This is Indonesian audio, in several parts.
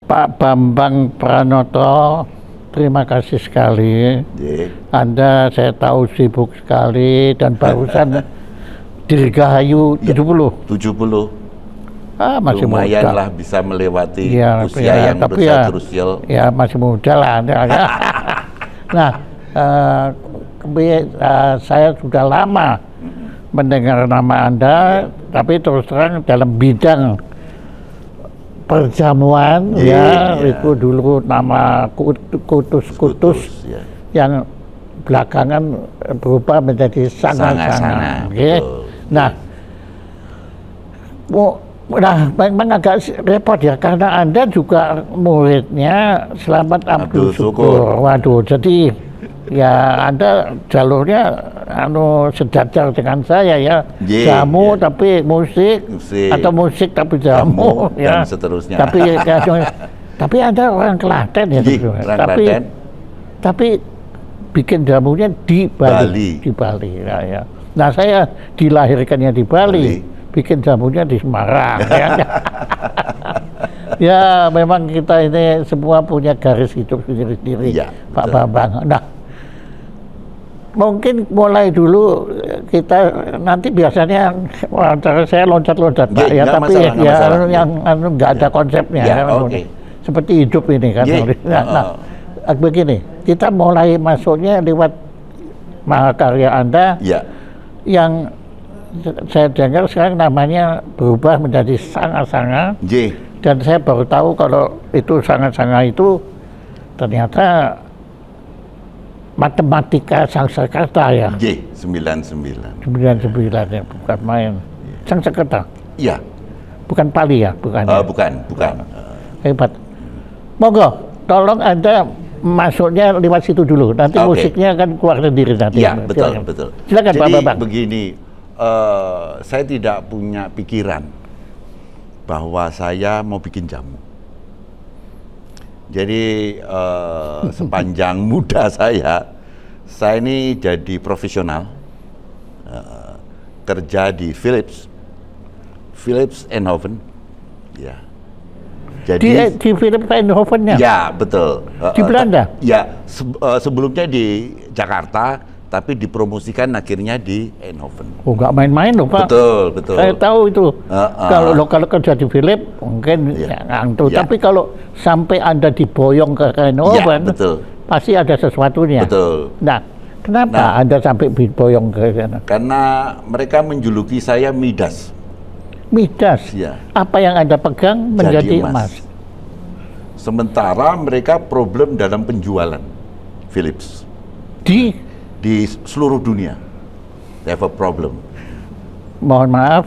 Pak Bambang Pranoto, terima kasih sekali. Anda saya tahu sibuk sekali dan barusan Dirgahayu 70. Masih lumayan muda lah bisa melewati ya, usia yang tapi berusia krusial. Ya masih muda lah. Nah, saya sudah lama mendengar nama Anda, tapi terus terang dalam bidang perjamuan itu dulu nama kutus yang belakangan berubah menjadi sanga-sanga. Nah, memang agak repot ya, karena Anda juga muridnya Slamet Abdul Syukur. Waduh, jadi ya Anda jalurnya sejajar dengan saya ya. Jamu tapi musik, atau musik tapi jamu ya. Dan seterusnya. Tapi Anda orang Klaten ya. Tapi bikin jamunya di Bali. Di Bali ya. Nah, saya dilahirkannya di Bali. Bikin jamunya di Semarang. Ya, memang kita ini semua punya garis hidup sendiri-sendiri, Pak Bambang. Nah, mungkin mulai dulu kita nanti biasanya wawancara saya loncat-loncat Pak ya, tapi yang nggak ada konsepnya. Seperti hidup ini kan. Nah, begini, kita mulai masuknya lewat mahakarya Anda yang saya dengar sekarang namanya berubah menjadi sanga-sanga. Dan saya baru tahu kalau itu sanga-sanga itu ternyata matematika Sanskerta ya. 99 ya, bukan main. Sanskerta? Iya. Bukan Pali ya? Bukan. Hebat. Monggo, tolong Anda masuknya lewat situ dulu. Nanti musiknya akan keluar sendiri nanti. Iya, betul. Silakan Pak Bambang. Begini, saya tidak punya pikiran bahwa saya mau bikin jamu. Jadi sepanjang muda saya ini jadi profesional, kerja di Philips Eindhoven, ya. Jadi di Philips Eindhoven-nya? Ya, betul. Di Belanda? Ya, sebelumnya di Jakarta, tapi dipromosikan akhirnya di Eindhoven. Oh, nggak main-main loh Pak. Betul. Saya tahu itu. Kalau kerja di Philips mungkin tapi kalau sampai Anda diboyong ke Eindhoven, pasti ada sesuatunya. Betul. Nah, kenapa Anda sampai diboyong ke sana? Karena mereka menjuluki saya Midas. Midas? Ya. Apa yang Anda pegang menjadi emas. Sementara mereka problem dalam penjualan Philips. Di seluruh dunia, they have a problem. Mohon maaf,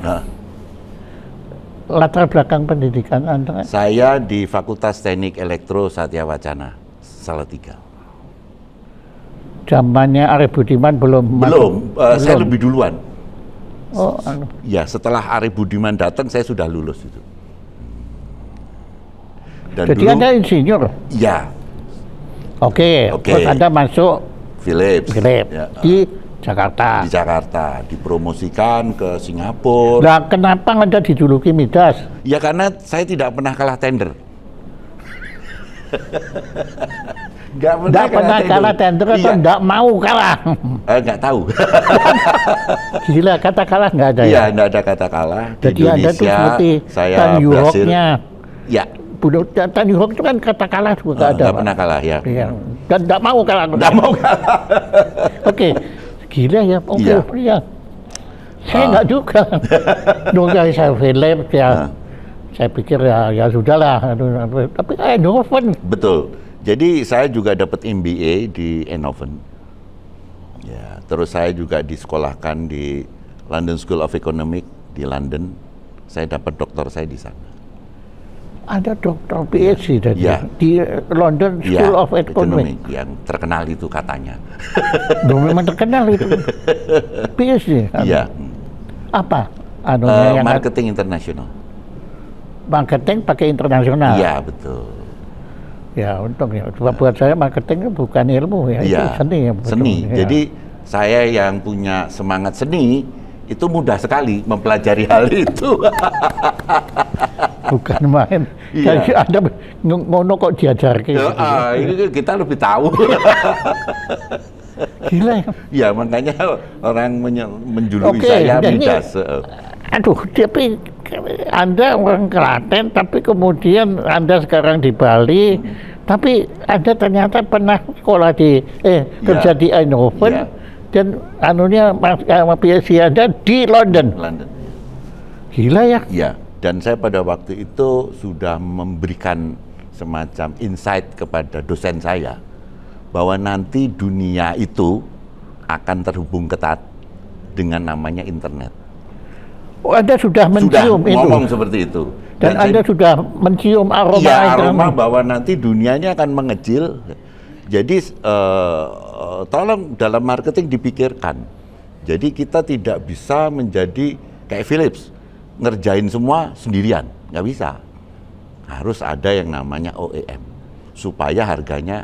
latar belakang pendidikan Anda? Saya di Fakultas Teknik Elektro Satya Wacana, Salatiga. Zamannya Arif Budiman belum. Saya lebih duluan. Ya, setelah Arif Budiman datang, saya sudah lulus itu. Dan jadi Anda insinyur? Ya. Oke. Terus Anda masuk Philips. Ya. Di Jakarta. Di Jakarta, dipromosikan ke Singapura. Nah, kenapa Anda dijuluki Midas? Ya karena saya tidak pernah kalah tender. Nggak pernah kalah tender atau nggak mau kalah? Nggak tahu. Gila, kata kalah nggak ada ya? Iya, nggak ada kata kalah. Jadi Anda tuh seperti Tan Yuhoknya. Ya. Tan Yuhok itu kan kata kalah juga nggak ada. Nggak pernah kalah ya. Dan nggak mau kalah. Nggak mau kalah. Oke, gila ya. Iya. Saya nggak juga. Nunggu saya Philips ya. Saya pikir ya sudahlah. Tapi Eindhoven. Betul. Jadi saya juga dapat MBA di Eindhoven. Ya, terus saya juga disekolahkan di London School of Economics di London. Saya dapat doktor saya di sana. Ada dokter PhD di London School of Economics. Yang terkenal itu katanya. Memang terkenal itu. PhD. Iya. Apa? Marketing internasional. Marketing pakai internasional. Iya, betul. Ya, untung ya. Buat saya marketing bukan ilmu ya, itu seni ya. Seni. Jadi saya yang punya semangat seni itu mudah sekali mempelajari hal itu. Bukan main. Iya. Jadi Anda ngono kok diajarkan. Ya, ini kita lebih tahu. Gila ya. Ya makanya orang menjuluki saya Midas. Aduh, tapi Anda orang Klaten, tapi kemudian Anda sekarang di Bali, tapi Anda ternyata pernah sekolah di kerja di Eindhoven, dan anunya PhD Anda di London. Gila ya? Ya, dan saya pada waktu itu sudah memberikan semacam insight kepada dosen saya bahwa nanti dunia itu akan terhubung ketat dengan namanya internet. Oh, Anda sudah mencium itu? Ngomong seperti itu. Dan Anda sudah mencium aroma aroma bahwa nanti dunianya akan mengecil. Jadi tolong dalam marketing dipikirkan. Jadi kita tidak bisa menjadi kayak Philips, ngerjain semua sendirian, nggak bisa. Harus ada yang namanya OEM supaya harganya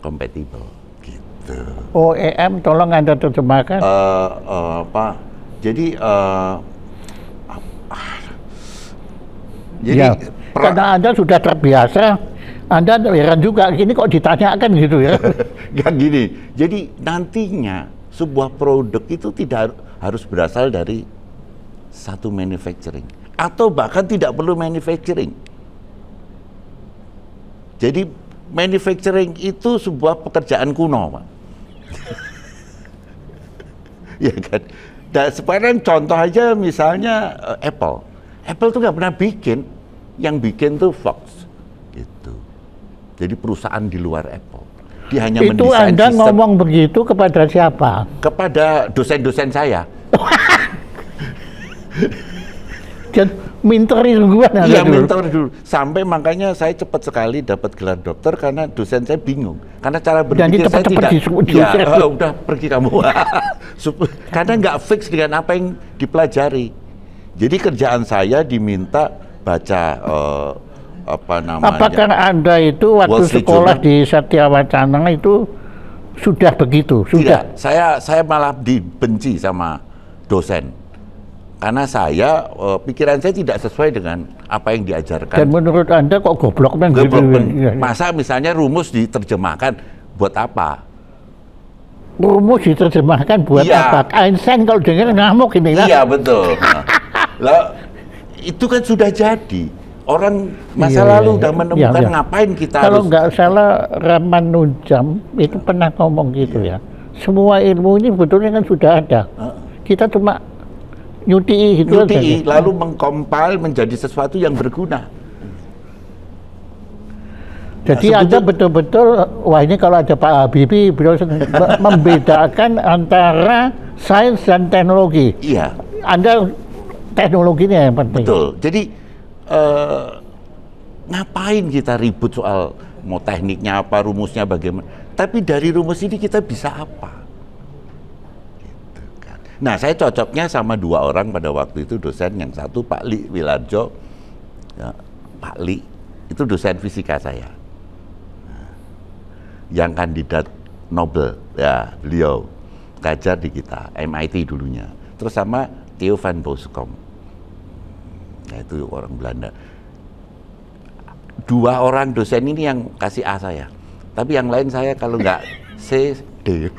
kompatibel. Gitu. OEM, tolong Anda terjemahkan. Jadi ya, karena Anda sudah terbiasa, Anda heran juga, gini kok ditanyakan gitu ya. Yang gini, jadi nantinya sebuah produk itu tidak harus berasal dari satu manufacturing, atau bahkan tidak perlu manufacturing. Jadi manufacturing itu sebuah pekerjaan kuno, Pak. Ya kan? Dan sekarang contoh aja misalnya Apple tuh nggak pernah bikin, yang bikin tuh Fox, gitu. Jadi perusahaan di luar Apple, dia hanya itu mendesain Anda sistem. Ngomong begitu kepada siapa? Kepada dosen-dosen saya. Dan minteri duluan. Iya, minteri dulu. Sampai makanya saya cepat sekali dapat gelar dokter karena dosen saya bingung. Karena cara berpikir saya tidak. Udah pergi kamu. Karena nggak fix dengan apa yang dipelajari. Jadi kerjaan saya diminta baca apa namanya. Apakah Anda itu waktu sekolah di Satya Wacana itu sudah begitu? Sudah. Tidak, saya malah dibenci sama dosen. Karena saya, pikiran saya tidak sesuai dengan apa yang diajarkan. Dan menurut Anda kok goblok kan? Masa misalnya rumus diterjemahkan buat apa? Rumus diterjemahkan buat apa? Einstein kalau dengar ngamuk ini lah. Iya, betul. Lah, itu kan sudah jadi. Orang masa lalu udah menemukan ngapain kita kalau nggak salah Ramanujam itu pernah ngomong gitu ya. Semua ilmu ini sebetulnya kan sudah ada. Kita cuma nyuti lalu mengkompil menjadi sesuatu yang berguna. Jadi Anda betul-betul, wah ini kalau ada Pak Habibie, beliau membedakan antara sains dan teknologi. Iya. Anda teknologinya yang penting. Betul. Jadi ngapain kita ribut soal mau tekniknya apa, rumusnya bagaimana? Tapi dari rumus ini kita bisa apa? Nah, saya cocoknya sama dua orang pada waktu itu dosen, yang satu Pak Li Wilarjo, ya, Pak Li itu dosen fisika saya, yang kandidat Nobel, ya beliau ngajar di kita MIT dulunya. Terus sama Theo van Boskom, ya, itu orang Belanda. Dua orang dosen ini yang kasih A saya, tapi yang lain saya kalau nggak C, D.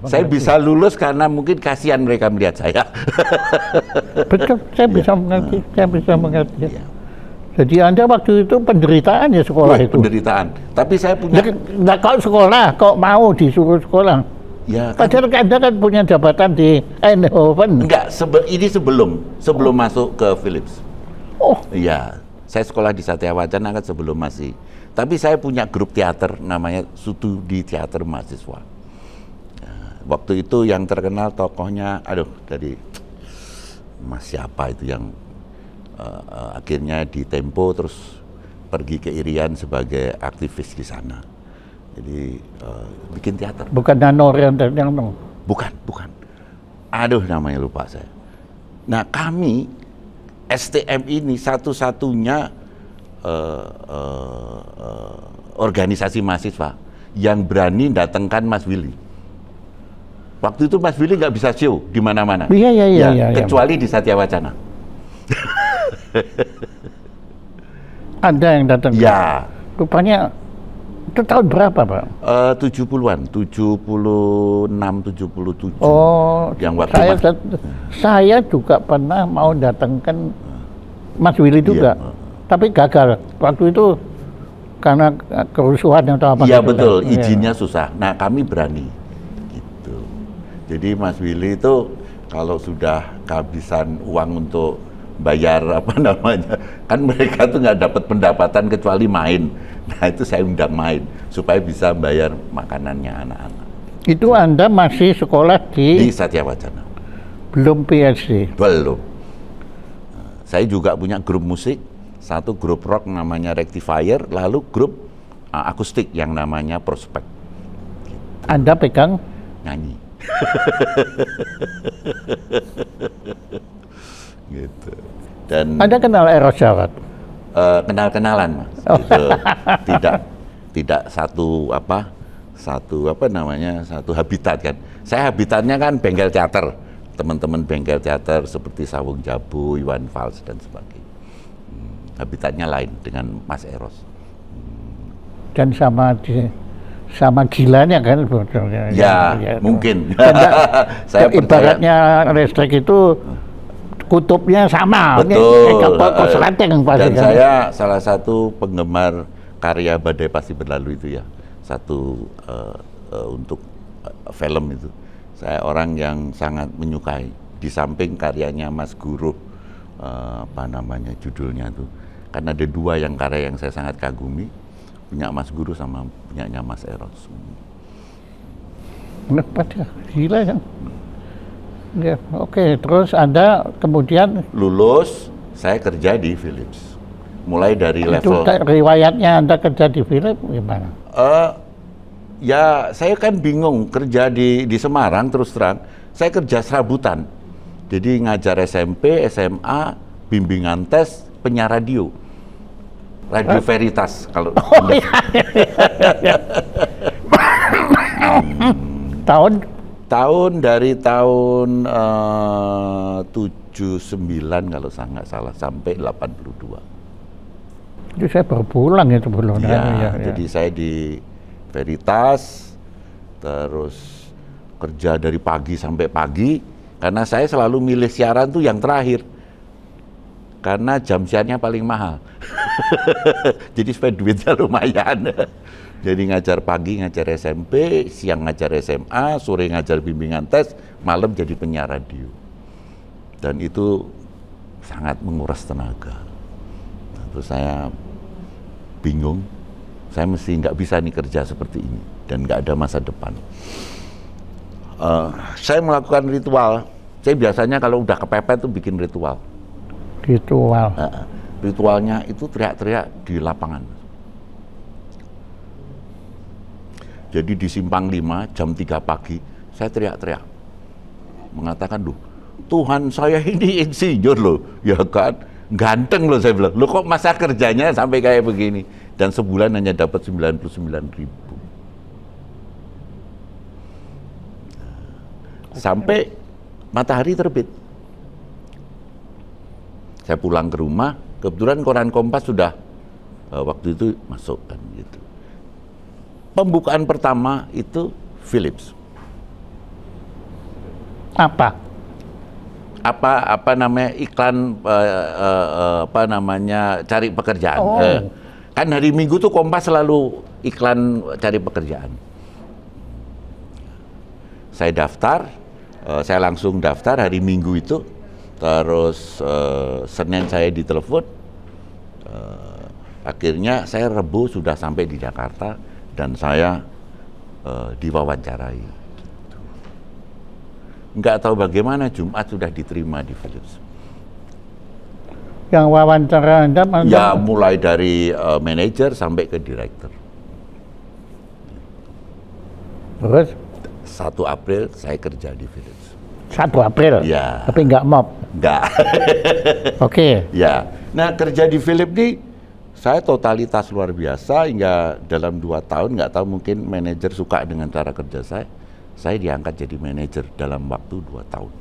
Saya bisa lulus karena mungkin kasihan mereka melihat saya. Betul, saya bisa mengerti, saya bisa mengerti. Ya. Jadi Anda waktu itu penderitaan ya sekolah itu? Penderitaan, tapi saya punya... Nggak kau sekolah, kok mau disuruh sekolah? Ya, kan. Padahal Anda kan punya jabatan di Eindhoven. Enggak, ini sebelum masuk ke Philips. Oh. Iya, saya sekolah di Satya Wacana kan sebelum masih... Tapi saya punya grup teater namanya Studi Teater Mahasiswa. Waktu itu yang terkenal tokohnya, dari Mas siapa itu yang akhirnya di Tempo terus pergi ke Irian sebagai aktivis di sana. Jadi bikin teater. Bukan Nanorian yang Bukan. Aduh, namanya lupa saya. Nah, kami STM ini satu-satunya organisasi mahasiswa yang berani datangkan Mas Willy. Waktu itu Mas Willy nggak bisa show di mana-mana. Iya. Kecuali di Satya Wacana. Ada yang datang? Ya. Rupanya itu tahun berapa, Pak? 70-an, 76, 77. Oh, yang waktu saya juga pernah mau datangkan Mas Willy juga, tapi gagal. Waktu itu karena kerusuhan atau apa? Iya betul, izinnya susah. Nah kami berani, gitu. Jadi Mas Willy itu kalau sudah kehabisan uang untuk bayar apa namanya, kan mereka tuh nggak dapat pendapatan kecuali main. Nah itu saya undang main supaya bisa bayar makanannya anak-anak. Itu Anda masih sekolah di Satya Wacana. Belum PhD? Belum. Saya juga punya grup musik, satu grup rock namanya Rectifier, lalu grup akustik yang namanya Prospect. Anda pegang? Nyanyi. Gitu. Dan Anda kenal Eros Jawat? Kenal-kenalan, Mas. Gitu. Tidak satu habitat kan. Saya habitatnya kan bengkel teater, teman-teman bengkel teater seperti Sawung Jabu, Iwan Fals dan sebagainya. Habitatnya lain dengan Mas Eros. Dan sama gilanya kan sebetulnya. Ya, mungkin. Saya ibaratnya listrik itu kutubnya sama. Betul. Dan kan? saya salah satu penggemar karya Badai Pasti Berlalu itu ya. Satu untuk film itu. Saya orang yang sangat menyukai. Di samping karyanya Mas Guruh, apa namanya judulnya tuh. Karena ada dua yang karya yang saya sangat kagumi. Punya Mas Guruh sama punyanya Mas Eros. Pada gila kan? Ya, oke. Terus Anda kemudian lulus, saya kerja di Philips. Mulai dari level. Itu riwayatnya Anda kerja di Philips gimana? Ya, saya kan bingung kerja di Semarang terus terang. Saya kerja serabutan. Jadi ngajar SMP, SMA, bimbingan tes, penyiar radio. Radio Veritas kalau. Dari tahun 79 kalau saya nggak salah sampai 82. Itu saya baru pulang itu belum. Ya, jadi saya di Veritas, terus kerja dari pagi sampai pagi, karena saya selalu milih siaran tuh yang terakhir. Karena jam siarnya paling mahal. Jadi supaya duitnya lumayan. Jadi ngajar pagi ngajar SMP, siang ngajar SMA, sore ngajar bimbingan tes, malam jadi penyiar radio. Dan itu sangat menguras tenaga. Nah, terus saya bingung, saya mesti nggak bisa nih kerja seperti ini dan nggak ada masa depan. Saya melakukan ritual. Saya biasanya kalau udah kepepet tuh bikin ritual. Ritualnya itu teriak-teriak di lapangan. Jadi di Simpang 5 jam 3 pagi saya teriak-teriak mengatakan, "Duh, Tuhan saya ini insinyur loh." Ya kan, ganteng loh saya bilang. "Loh kok masa kerjanya sampai kayak begini?" Dan sebulan hanya dapat 99.000. Sampai matahari terbit. Saya pulang ke rumah, kebetulan koran Kompas sudah waktu itu masuk kan gitu. Pembukaan pertama itu Philips. Apa namanya iklan apa namanya cari pekerjaan. Kan hari Minggu tuh Kompas selalu iklan cari pekerjaan. Saya daftar, saya langsung daftar hari Minggu itu. Terus Senin saya ditelepon. Akhirnya saya Rebu sudah sampai di Jakarta. Dan saya diwawancarai. Nggak tahu bagaimana Jumat sudah diterima di Philips. Yang wawancara Anda? Ya mulai dari manajer sampai ke direktur. Terus? 1 April saya kerja di Philips. 1 April? Ya. Tapi nggak mob? Nggak. Oke. Ya. Nah kerja di Philips ini saya totalitas luar biasa hingga dalam 2 tahun, nggak tahu mungkin manajer suka dengan cara kerja saya diangkat jadi manajer dalam waktu 2 tahun.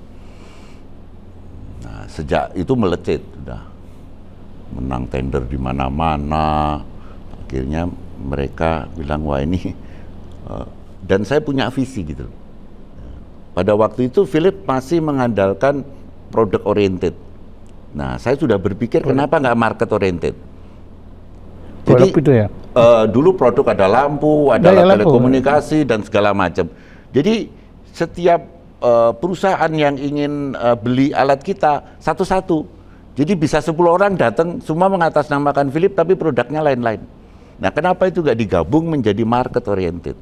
Nah, sejak itu melecet sudah. menang tender di mana-mana. Akhirnya mereka bilang, wah ini, dan saya punya visi gitu. Pada waktu itu Philips masih mengandalkan product oriented. Nah, saya sudah berpikir kenapa nggak market oriented. Jadi itu ya? Dulu produk ada lampu, ada telekomunikasi dan segala macam. Jadi setiap perusahaan yang ingin beli alat kita satu-satu. Jadi bisa 10 orang datang semua mengatasnamakan Philips tapi produknya lain-lain. Nah, kenapa itu nggak digabung menjadi market oriented?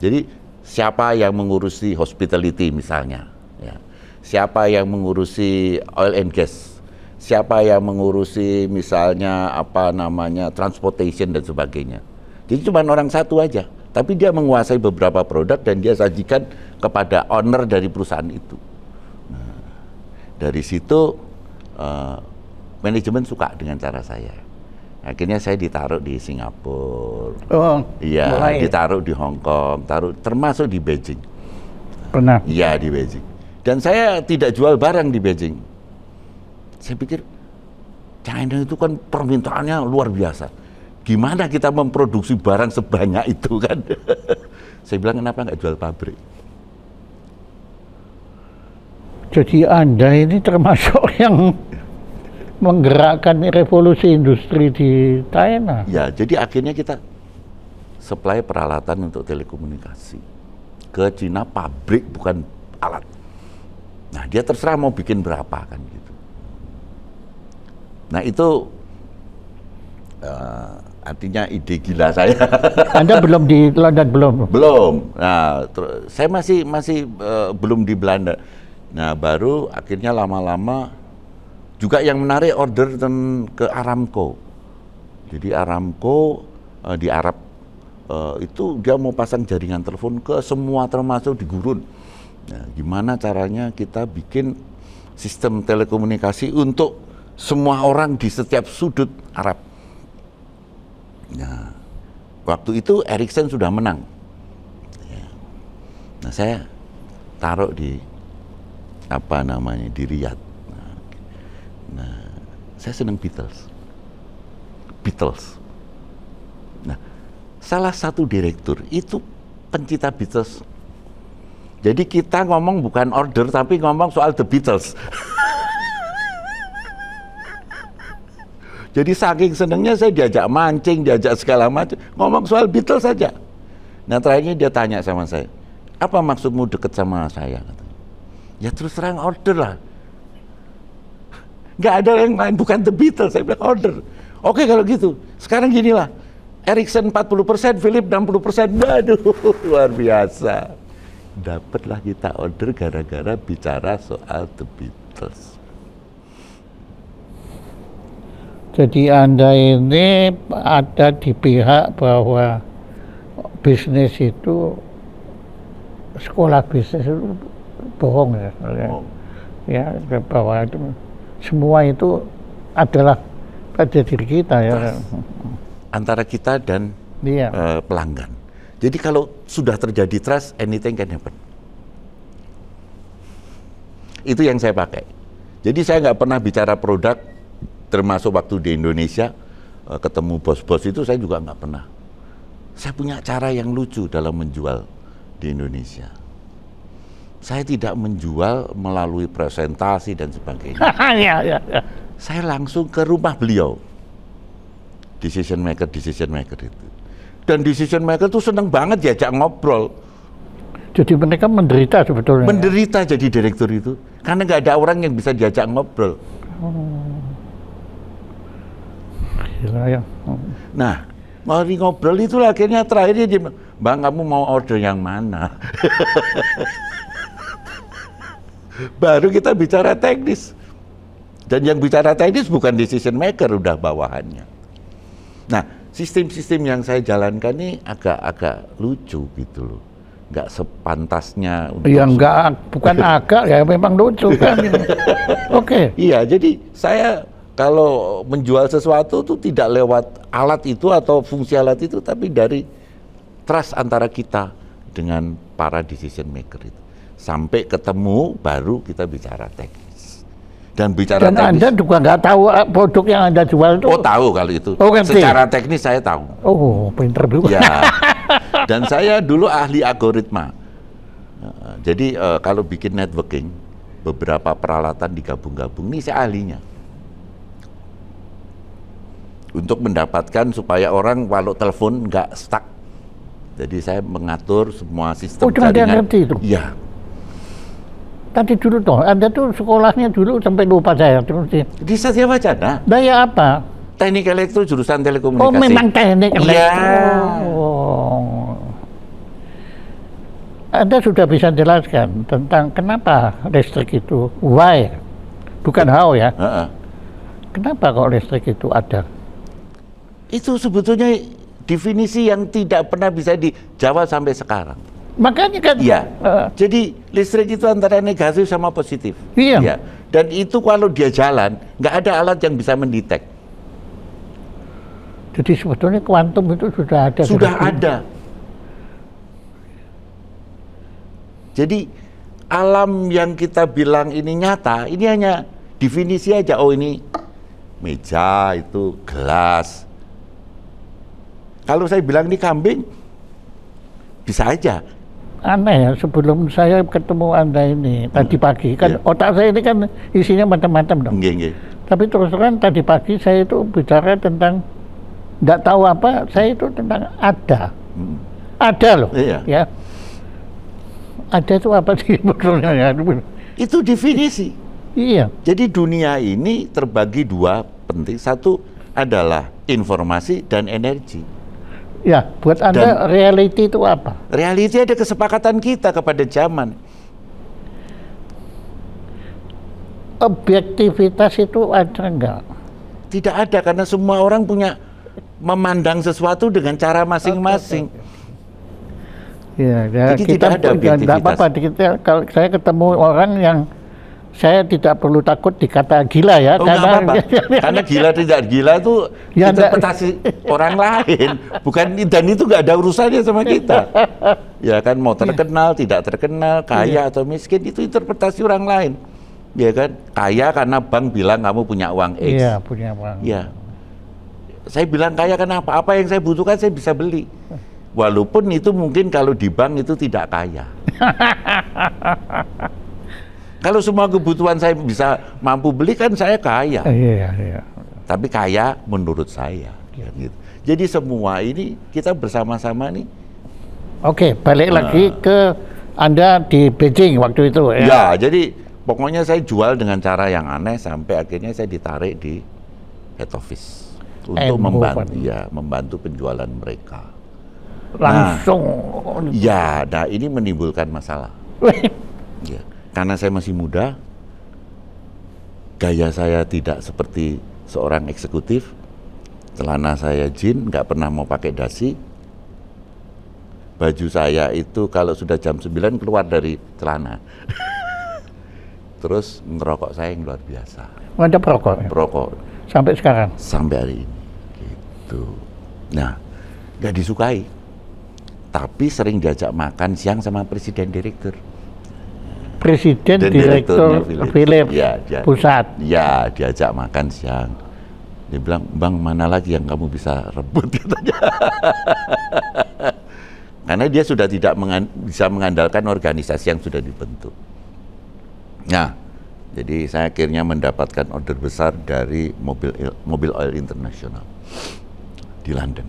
Jadi siapa yang mengurusi hospitality misalnya, ya. Siapa yang mengurusi oil and gas, siapa yang mengurusi misalnya apa namanya transportation dan sebagainya. Jadi cuma orang satu aja, tapi dia menguasai beberapa produk dan dia sajikan kepada owner dari perusahaan itu. Nah, dari situ manajemen suka dengan cara saya. Akhirnya saya ditaruh di Singapura, iya, ditaruh di Hong Kong, termasuk di Beijing. Pernah? Iya, di Beijing. Dan saya tidak jual barang di Beijing. Saya pikir China itu kan permintaannya luar biasa. Gimana kita memproduksi barang sebanyak itu kan? Saya bilang kenapa nggak jual pabrik? Jadi Anda ini termasuk yang menggerakkan revolusi industri di China. Ya, jadi akhirnya kita supply peralatan untuk telekomunikasi ke Cina, pabrik bukan alat. Nah, dia terserah mau bikin berapa kan gitu. Nah, itu artinya ide gila saya. Anda belum di London belum? Belum. Nah, saya masih belum di Belanda. Nah, baru akhirnya lama-lama juga yang menarik order ke Aramco. Jadi Aramco di Arab itu dia mau pasang jaringan telepon ke semua termasuk di gurun. Nah, gimana caranya kita bikin sistem telekomunikasi untuk semua orang di setiap sudut Arab. Nah, waktu itu Ericsson sudah menang. Nah, saya taruh di di Riyadh. Nah, saya senang Beatles. Nah, salah satu direktur itu pencinta Beatles. Jadi kita ngomong bukan order, tapi ngomong soal The Beatles. Jadi saking senangnya saya diajak mancing, diajak segala macam, ngomong soal Beatles saja. Nah, terakhirnya dia tanya sama saya, apa maksudmu deket sama saya? Ya terus terang order lah. Nggak ada yang lain, bukan The Beatles, saya bilang order. Oke kalau gitu, sekarang ginilah, Ericsson 40%, Philips 60%, waduh luar biasa. Dapatlah kita order gara-gara bicara soal The Beatles. Jadi Anda ini ada di pihak bahwa bisnis itu, sekolah bisnis itu bohong ya. Ya, bahwa itu semua itu adalah pada diri kita ya. Antara kita dan pelanggan. Jadi kalau sudah terjadi trust, anything can happen. Itu yang saya pakai. Jadi saya nggak pernah bicara produk, termasuk waktu di Indonesia, ketemu bos-bos itu saya juga nggak pernah. Saya punya cara yang lucu dalam menjual di Indonesia. Saya tidak menjual melalui presentasi dan sebagainya. Saya langsung ke rumah beliau, decision maker itu. Dan decision maker itu senang banget diajak ngobrol. Jadi mereka menderita sebetulnya. Menderita jadi direktur itu, karena nggak ada orang yang bisa diajak ngobrol. Gila ya. Nah, mau ngobrol itu akhirnya terakhirnya dia, Bang, kamu mau order yang mana? Baru kita bicara teknis. Dan yang bicara teknis bukan decision maker, udah bawahannya. Nah, sistem-sistem yang saya jalankan ini agak lucu gitu loh. Nggak sepantasnya untuk... Ya bukan agak, ya memang lucu kan. Oke. Iya, jadi saya kalau menjual sesuatu itu tidak lewat alat itu atau fungsi alat itu, tapi dari trust antara kita dengan para decision maker itu. Sampai ketemu baru kita bicara teknis. Dan bicara Dan teknis. Anda juga nggak tahu produk yang Anda jual itu. Oh, tahu kalau itu. Oh, ngerti. Secara teknis saya tahu. Oh, pinter juga. Ya. Dan saya dulu ahli algoritma. Jadi kalau bikin networking, beberapa peralatan digabung-gabung, ini saya ahlinya. Untuk mendapatkan supaya orang walau telepon nggak stuck. Jadi saya mengatur semua sistem jaringan. Ngerti itu? Iya. Tadi dulu toh, Anda tuh sekolahnya dulu sampai lupa saya terus. Di Satya Wacana. Daya apa? Teknik elektro jurusan telekomunikasi. Oh, memang teknik elektro. Iya. Oh. Anda sudah bisa jelaskan tentang kenapa listrik itu, why, bukan how ya. Kenapa kok listrik itu ada? Itu sebetulnya definisi yang tidak pernah bisa dijawab sampai sekarang. Makanya kan. Iya. Jadi listrik itu antara negatif sama positif. Iya. Ya. Dan itu kalau dia jalan, nggak ada alat yang bisa mendetek. Jadi sebetulnya kuantum itu sudah ada. Sudah ada. Jadi alam yang kita bilang ini nyata, ini hanya definisi aja. Oh, ini meja, itu gelas. Kalau saya bilang ini kambing, bisa aja. Aneh ya, sebelum saya ketemu Anda ini tadi pagi kan otak saya ini kan isinya macam-macam dong. Tapi terus terang tadi pagi saya itu bicara tentang nggak tahu apa, saya itu tentang ada. Ada loh. Iya. Ya. Ada itu apa sih sebetulnya ya? Itu definisi. Iya. Jadi dunia ini terbagi dua penting. Satu adalah informasi dan energi. Ya, buat Anda reality itu apa? Reality ada kesepakatan kita kepada zaman. Objektivitas itu ada enggak? Tidak ada, karena semua orang punya memandang sesuatu dengan cara masing-masing. Ya, jadi kita tidak ada objektivitas. Tidak apa-apa, kalau saya ketemu orang yang saya tidak perlu takut dikata gila ya. Oh, karena gila tidak gila itu ya, interpretasi orang lain, bukan, dan itu nggak ada urusannya sama kita. Ya kan, mau terkenal, tidak terkenal, kaya atau miskin, itu interpretasi orang lain. Ya kan, kaya karena bank bilang kamu punya uang X. Iya, punya uang. Ya, saya bilang kaya kenapa? Apa yang saya butuhkan saya bisa beli. Walaupun itu mungkin kalau di bank itu tidak kaya. Kalau semua kebutuhan saya bisa mampu beli, kan saya kaya. Iya. Tapi kaya menurut saya. Gitu. Jadi semua ini kita bersama-sama nih. Oke, balik lagi ke Anda di Beijing waktu itu ya. Ya, jadi pokoknya saya jual dengan cara yang aneh sampai akhirnya saya ditarik di head office untuk membantu penjualan mereka. Langsung. Nah ini menimbulkan masalah. Ya. Karena saya masih muda, gaya saya tidak seperti seorang eksekutif, celana saya jeans, nggak pernah mau pakai dasi, baju saya itu kalau sudah jam 9 keluar dari celana, terus ngerokok saya yang luar biasa. Ada perokok? Perokok. Sampai sekarang? Sampai hari ini, gitu. Nah, nggak disukai, tapi sering diajak makan siang sama presiden direktur. Presiden direktur Philips pusat. Ya, diajak makan siang. Dia bilang, "Bang, mana lagi yang kamu bisa rebut?" katanya. Karena dia sudah tidak bisa mengandalkan organisasi yang sudah dibentuk. Nah, jadi saya akhirnya mendapatkan order besar dari Mobil Oil International di London.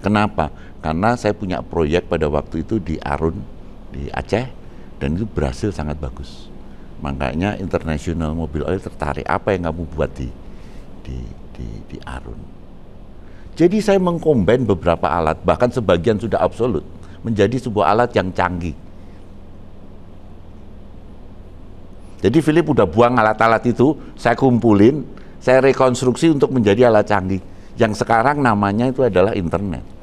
Kenapa? Karena saya punya proyek pada waktu itu di Arun, di Aceh, dan itu berhasil sangat bagus. Makanya International Mobil Oil tertarik, apa yang kamu buat di Arun. Jadi saya mengcombine beberapa alat, bahkan sebagian sudah absolut, menjadi sebuah alat yang canggih. Jadi Philip udah buang alat-alat itu, saya kumpulin, saya rekonstruksi untuk menjadi alat canggih, yang sekarang namanya itu adalah internet.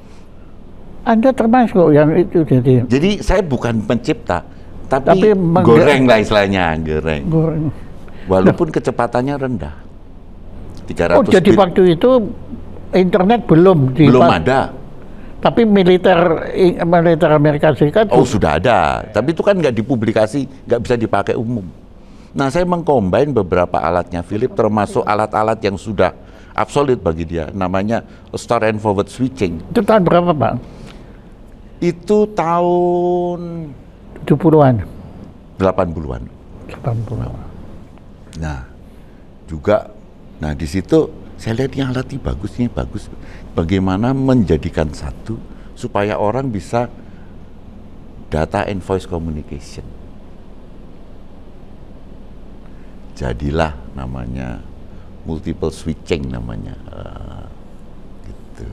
Anda termasuk yang itu jadi saya bukan pencipta, tapi goreng lah istilahnya, goreng. Walaupun kecepatannya rendah. 300 Oh, jadi waktu itu internet belum ada. Tapi militer Amerika Serikat sudah ada, tapi itu kan nggak dipublikasi, nggak bisa dipakai umum. Nah, saya mengcombine beberapa alatnya Philip, termasuk alat-alat yang sudah obsolete bagi dia, namanya store and forward switching. Itu tahun berapa, Pak? Itu tahun 70-an. 80-an. 80-an. Nah, juga, nah di situ saya lihat yang alat ini bagus. Bagaimana menjadikan satu supaya orang bisa data and voice communication. Jadilah namanya multiple switching namanya. Gitu.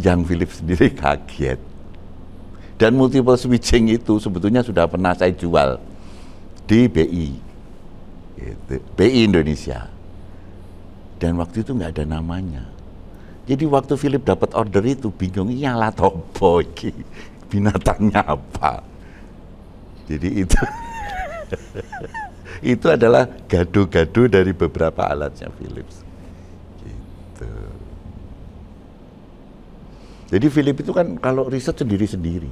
Yang Philip sendiri kaget. Dan multiple switching itu sebetulnya sudah pernah saya jual di BI. Gitu. BI Indonesia. Dan waktu itu nggak ada namanya. Jadi waktu Philip dapat order itu bingung, ini alat apa iki? Binatangnya apa? Jadi itu itu adalah gado-gado dari beberapa alatnya Philips. Gitu. Jadi Philip itu kan kalau riset sendiri-sendiri.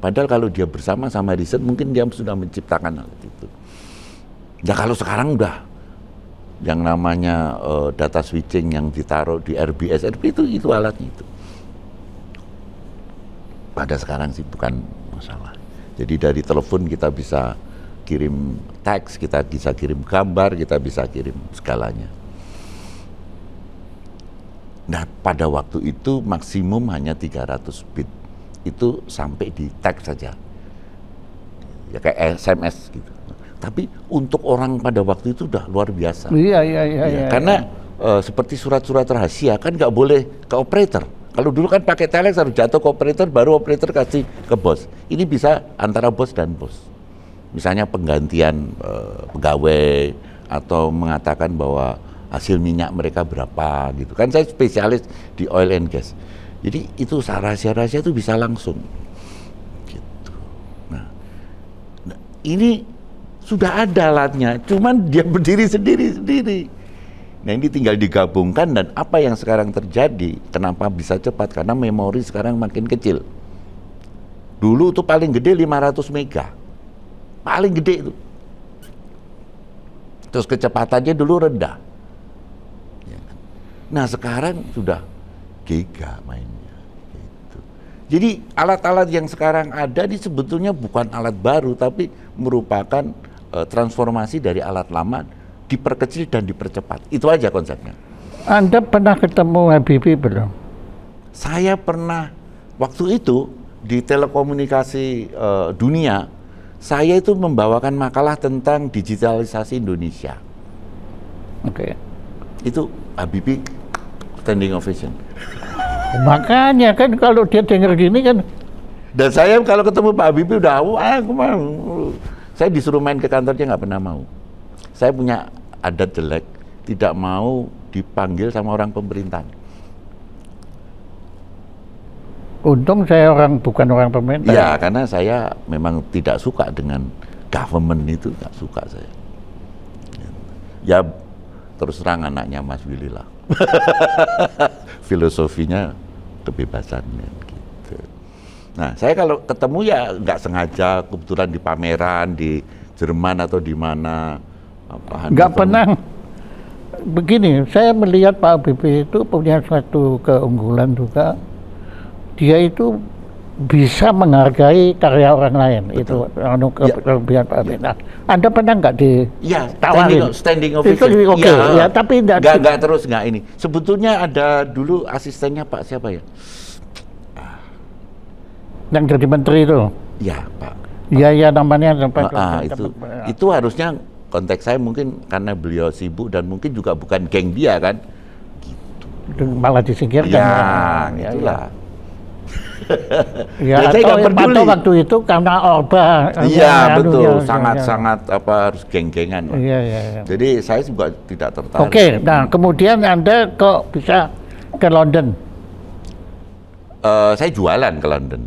Padahal kalau dia bersama sama riset mungkin dia sudah menciptakan alat itu. Ya kalau sekarang udah yang namanya data switching yang ditaruh di RBS itu alatnya itu. Pada sekarang sih bukan masalah. Jadi dari telepon kita bisa kirim teks, kita bisa kirim gambar, kita bisa kirim segalanya. Nah, pada waktu itu maksimum hanya 300 bit. Itu sampai di teks saja. Ya kayak SMS gitu. Tapi untuk orang pada waktu itu udah luar biasa. Iya. Karena seperti surat-surat rahasia kan nggak boleh ke operator. Kalau dulu kan pakai telex harus jatuh ke operator, baru operator kasih ke bos. Ini bisa antara bos dan bos. Misalnya penggantian pegawai atau mengatakan bahwa hasil minyak mereka berapa gitu. Kan saya spesialis di oil and gas. Jadi itu rahasia-rahasia itu bisa langsung. Gitu. Nah, ini sudah ada alatnya, cuman dia berdiri sendiri-sendiri. Nah, ini tinggal digabungkan dan apa yang sekarang terjadi, kenapa bisa cepat? Karena memori sekarang makin kecil. Dulu tuh paling gede 500 mega. Paling gede itu. Terus kecepatannya dulu rendah. Nah, sekarang sudah giga mainnya. Gitu. Jadi alat-alat yang sekarang ada ini sebetulnya bukan alat baru, tapi merupakan transformasi dari alat lama diperkecil dan dipercepat. Itu aja konsepnya. Anda pernah ketemu Habibie belum? Saya pernah waktu itu di telekomunikasi dunia, saya itu membawakan makalah tentang digitalisasi Indonesia. Oke. Itu Habibie standing ovation. Makanya kan kalau dia dengar gini kan. Dan saya kalau ketemu Pak Habibie udah, wah aku mau. Saya disuruh main ke kantornya nggak pernah mau. Saya punya adat jelek, tidak mau dipanggil sama orang pemerintahan. Untung saya bukan orang pemerintah. Ya, karena saya memang tidak suka dengan government itu, nggak suka saya. Ya, terus terang anaknya Mas Willy lah. Filosofinya kebebasan gitu. Nah, saya kalau ketemu ya nggak sengaja, kebetulan di pameran di Jerman atau di mana. Nggak pernah. Begini, saya melihat Pak Habibie itu punya suatu keunggulan juga. Dia itu bisa menghargai karya orang lain. Betul. Itu kelebihan Pak Habibie. Nah, Anda pernah nggak ditawarin? Standing ovation. Itu oke, ya, tapi nggak terus nggak ini. Sebetulnya ada dulu asistennya Pak siapa ya? Yang jadi menteri itu? Ya, Pak. Iya, namanya itu harusnya konteks saya mungkin karena beliau sibuk dan mungkin juga bukan geng dia kan. Gitu. Malah disingkirkan. Ya, itulah. Ya, atau waktu itu karena Orba. Iya, betul. Sangat-sangat harus geng-gengan. Iya. Jadi saya juga tidak tertarik. Oke, nah kemudian Anda kok bisa ke London? Saya jualan ke London.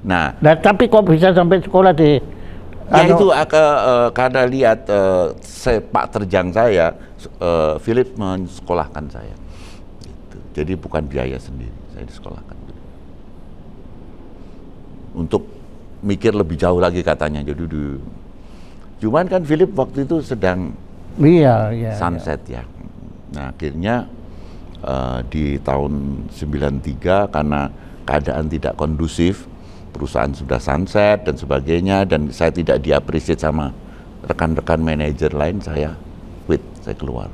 Nah, tapi kok bisa sampai sekolah di? Itu karena lihat sepak terjang saya, Philip mensekolahkan saya. Gitu. Jadi bukan biaya sendiri, saya disekolahkan. Untuk mikir lebih jauh lagi katanya. Jadi Cuman kan Philip waktu itu sedang sunset ya. Nah akhirnya di tahun 93 karena keadaan tidak kondusif, perusahaan sudah sunset dan sebagainya, dan saya tidak diapresiasi sama rekan-rekan manajer lain, saya quit, saya keluar.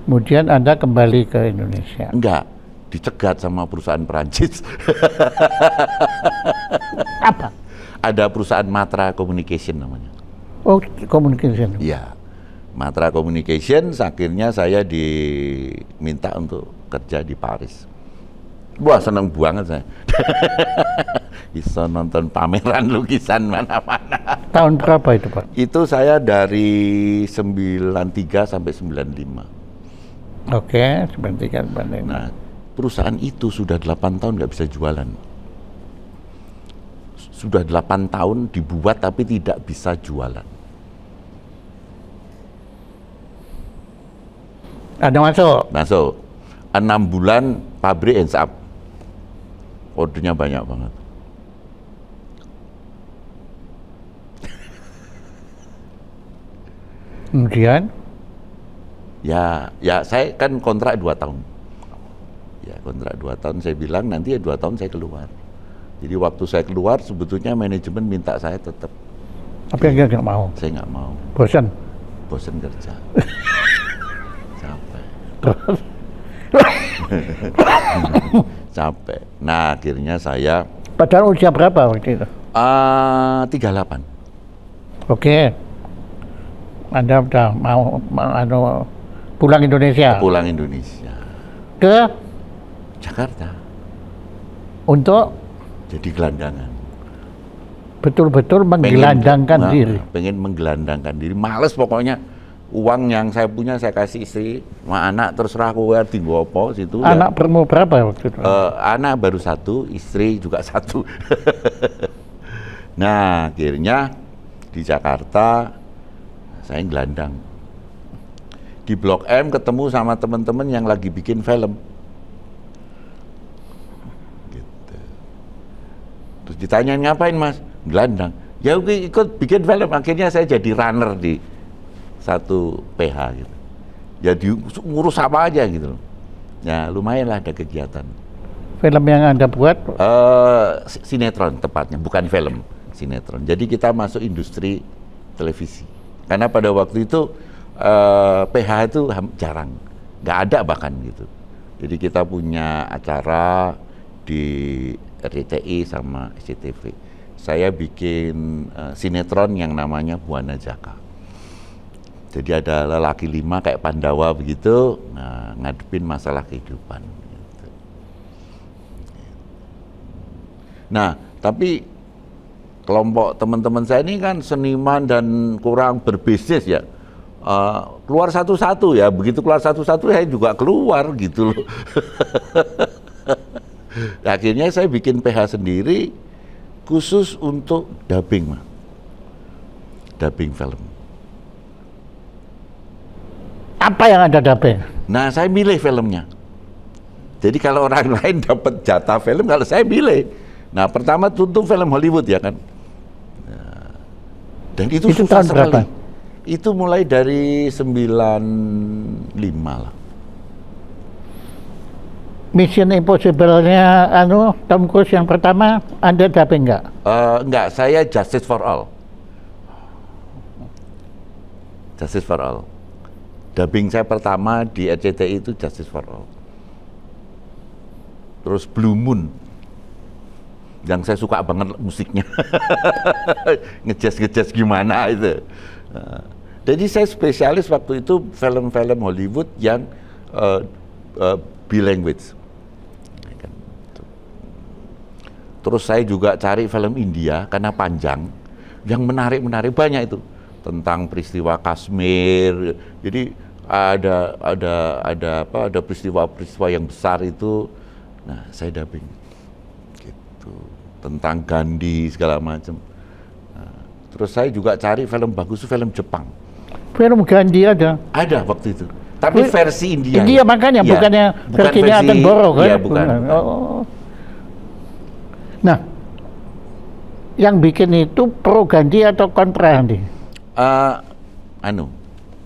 Kemudian Anda kembali ke Indonesia? Enggak, dicegat sama perusahaan Perancis. Apa? Ada perusahaan Matra Communication namanya. Oh, Communication. Iya, Matra Communication. Akhirnya saya diminta untuk kerja di Paris. Wah, seneng banget saya. Bisa nonton pameran lukisan mana-mana. Tahun berapa itu, Pak? Itu saya dari 93 sampai 95. Oke, 93 sampai 95. Nah, perusahaan itu sudah 8 tahun nggak bisa jualan. Sudah 8 tahun dibuat tapi tidak bisa jualan. Ada masuk? Masuk. 6 bulan pabrik hands up. Ordernya banyak banget. Kemudian? Ya saya kan kontrak 2 tahun. Ya kontrak 2 tahun, saya bilang nanti ya 2 tahun saya keluar. Jadi waktu saya keluar sebetulnya manajemen minta saya tetap. Tapi dia nggak mau? Saya nggak mau. Bosan? Bosan kerja. Capek. Capek. Nah akhirnya saya. Padahal usia berapa waktu itu? 38. Oke. Anda udah mau pulang Indonesia? Pulang Indonesia. Ke? Jakarta. Untuk? Jadi gelandangan. Betul-betul menggelandangkan diri? Pengen menggelandangkan diri. Males pokoknya. Uang yang saya punya saya kasih istri, sama anak, terserah aku tinggal apa situ. Anak ya. Berumur berapa waktu itu? Anak baru 1, istri juga 1. Nah akhirnya di Jakarta saya gelandang. Di Blok M ketemu sama teman-teman yang lagi bikin film. Gitu. Terus ditanyain ngapain Mas? Gelandang. Ya ikut bikin film. Akhirnya saya jadi runner di satu PH gitu. Jadi ngurus apa aja gitu loh. Ya lumayan lah ada kegiatan. Film yang Anda buat? Sinetron tepatnya, bukan film, sinetron. Jadi kita masuk industri televisi. Karena pada waktu itu PH itu jarang, nggak ada bahkan gitu. Jadi kita punya acara di RCTI sama SCTV. Saya bikin sinetron yang namanya Buana Jaka. Jadi ada lelaki 5 kayak Pandawa begitu, nah, ngadepin masalah kehidupan. Gitu. Nah, tapi kelompok teman-teman saya ini kan seniman dan kurang berbisnis ya. Keluar satu-satu ya, begitu keluar satu-satu saya juga keluar gitu loh. Akhirnya saya bikin PH sendiri khusus untuk dubbing, dubbing film. Apa yang Anda dubbing? Nah, saya milih filmnya. Jadi kalau orang lain dapat jatah film, kalau saya milih. Nah, pertama tentu film Hollywood ya kan. Nah, dan itu susah sekali. Berapa? Itu mulai dari 95 lah. Mission Impossible-nya Tom Cruise yang pertama, Anda dubbing nggak? Enggak, saya Justice for All. Justice for All. Dubbing saya pertama di RCTI itu Justice for All. Terus Blue Moon, yang saya suka banget musiknya, ngejazz gimana itu. Jadi saya spesialis waktu itu film-film Hollywood yang bilanguage. Terus saya juga cari film India karena panjang, yang menarik banyak itu tentang peristiwa Kashmir. Jadi ada peristiwa yang besar itu. Nah, saya dubbing gitu, tentang Gandhi segala macam. Nah, terus saya juga cari film bagus, film Jepang. Film Gandhi ada? Ada waktu itu, tapi versi India. India ya? Makanya ya, bukan versinya Attenborough kan? Iya, bukan. Oh. Nah, Yang bikin itu pro ganti atau kontra nanti?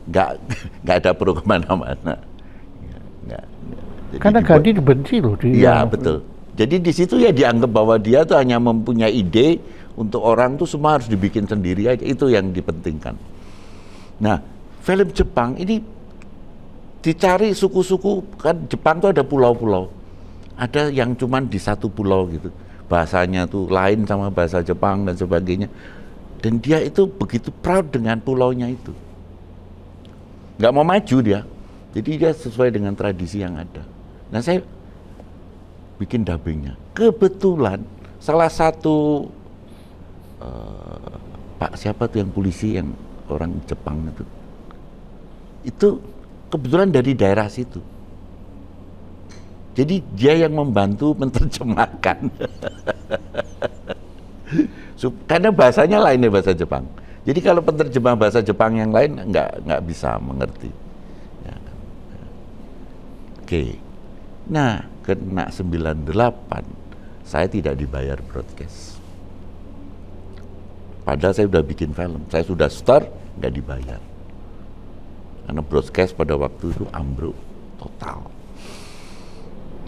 Nggak ada pro kemana-mana. Karena ganti dibenci loh. Iya betul. Jadi di situ ya dianggap bahwa dia tuh hanya mempunyai ide untuk orang tuh semua harus dibikin sendiri aja. Itu yang dipentingkan. Nah, film Jepang ini dicari suku-suku, kan Jepang tuh ada pulau-pulau. Ada yang cuman di satu pulau gitu. Bahasanya tuh lain sama bahasa Jepang dan sebagainya. Dan dia itu begitu proud dengan pulaunya itu. Nggak mau maju dia. Jadi dia sesuai dengan tradisi yang ada. Nah saya bikin dubbingnya. Kebetulan salah satu Pak siapa tuh yang polisi yang orang Jepang itu kebetulan dari daerah situ. Jadi dia yang membantu menerjemahkan. Karena bahasanya lain dari bahasa Jepang. Jadi kalau penerjemah bahasa Jepang yang lain nggak bisa mengerti. Ya. Oke. Nah, kena 98 saya tidak dibayar broadcast. Padahal saya sudah bikin film, saya sudah start nggak dibayar. Karena broadcast pada waktu itu ambruk total.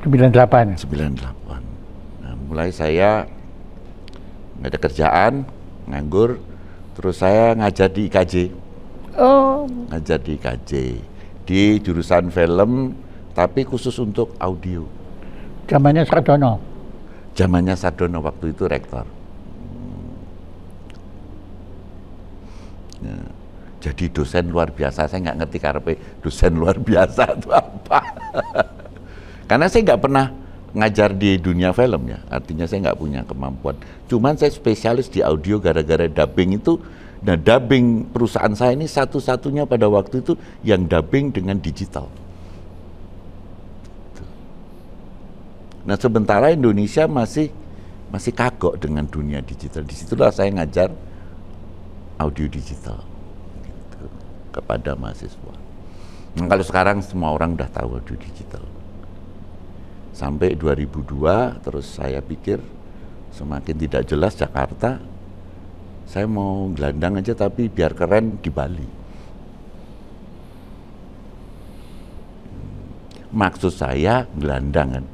98. Nah, mulai saya nggak ada kerjaan, nganggur, terus saya ngajar di IKJ. Oh. Ngajar di IKJ di jurusan film, tapi khusus untuk audio. Zamannya Sardono. Zamannya Sardono waktu itu rektor. Nah, jadi dosen luar biasa. Saya nggak ngerti karena dosen luar biasa itu apa. Karena saya nggak pernah ngajar di dunia film ya, artinya saya nggak punya kemampuan. Cuman saya spesialis di audio gara-gara dubbing itu. Nah, dubbing perusahaan saya ini satu-satunya pada waktu itu yang dubbing dengan digital. Nah, sementara Indonesia masih kagok dengan dunia digital. Disitulah saya ngajar audio digital gitu, kepada mahasiswa. Nah, kalau sekarang semua orang udah tahu audio digital. Sampai 2002, terus saya pikir semakin tidak jelas Jakarta, saya mau gelandang aja tapi biar keren di Bali. Maksud saya gelandang kan.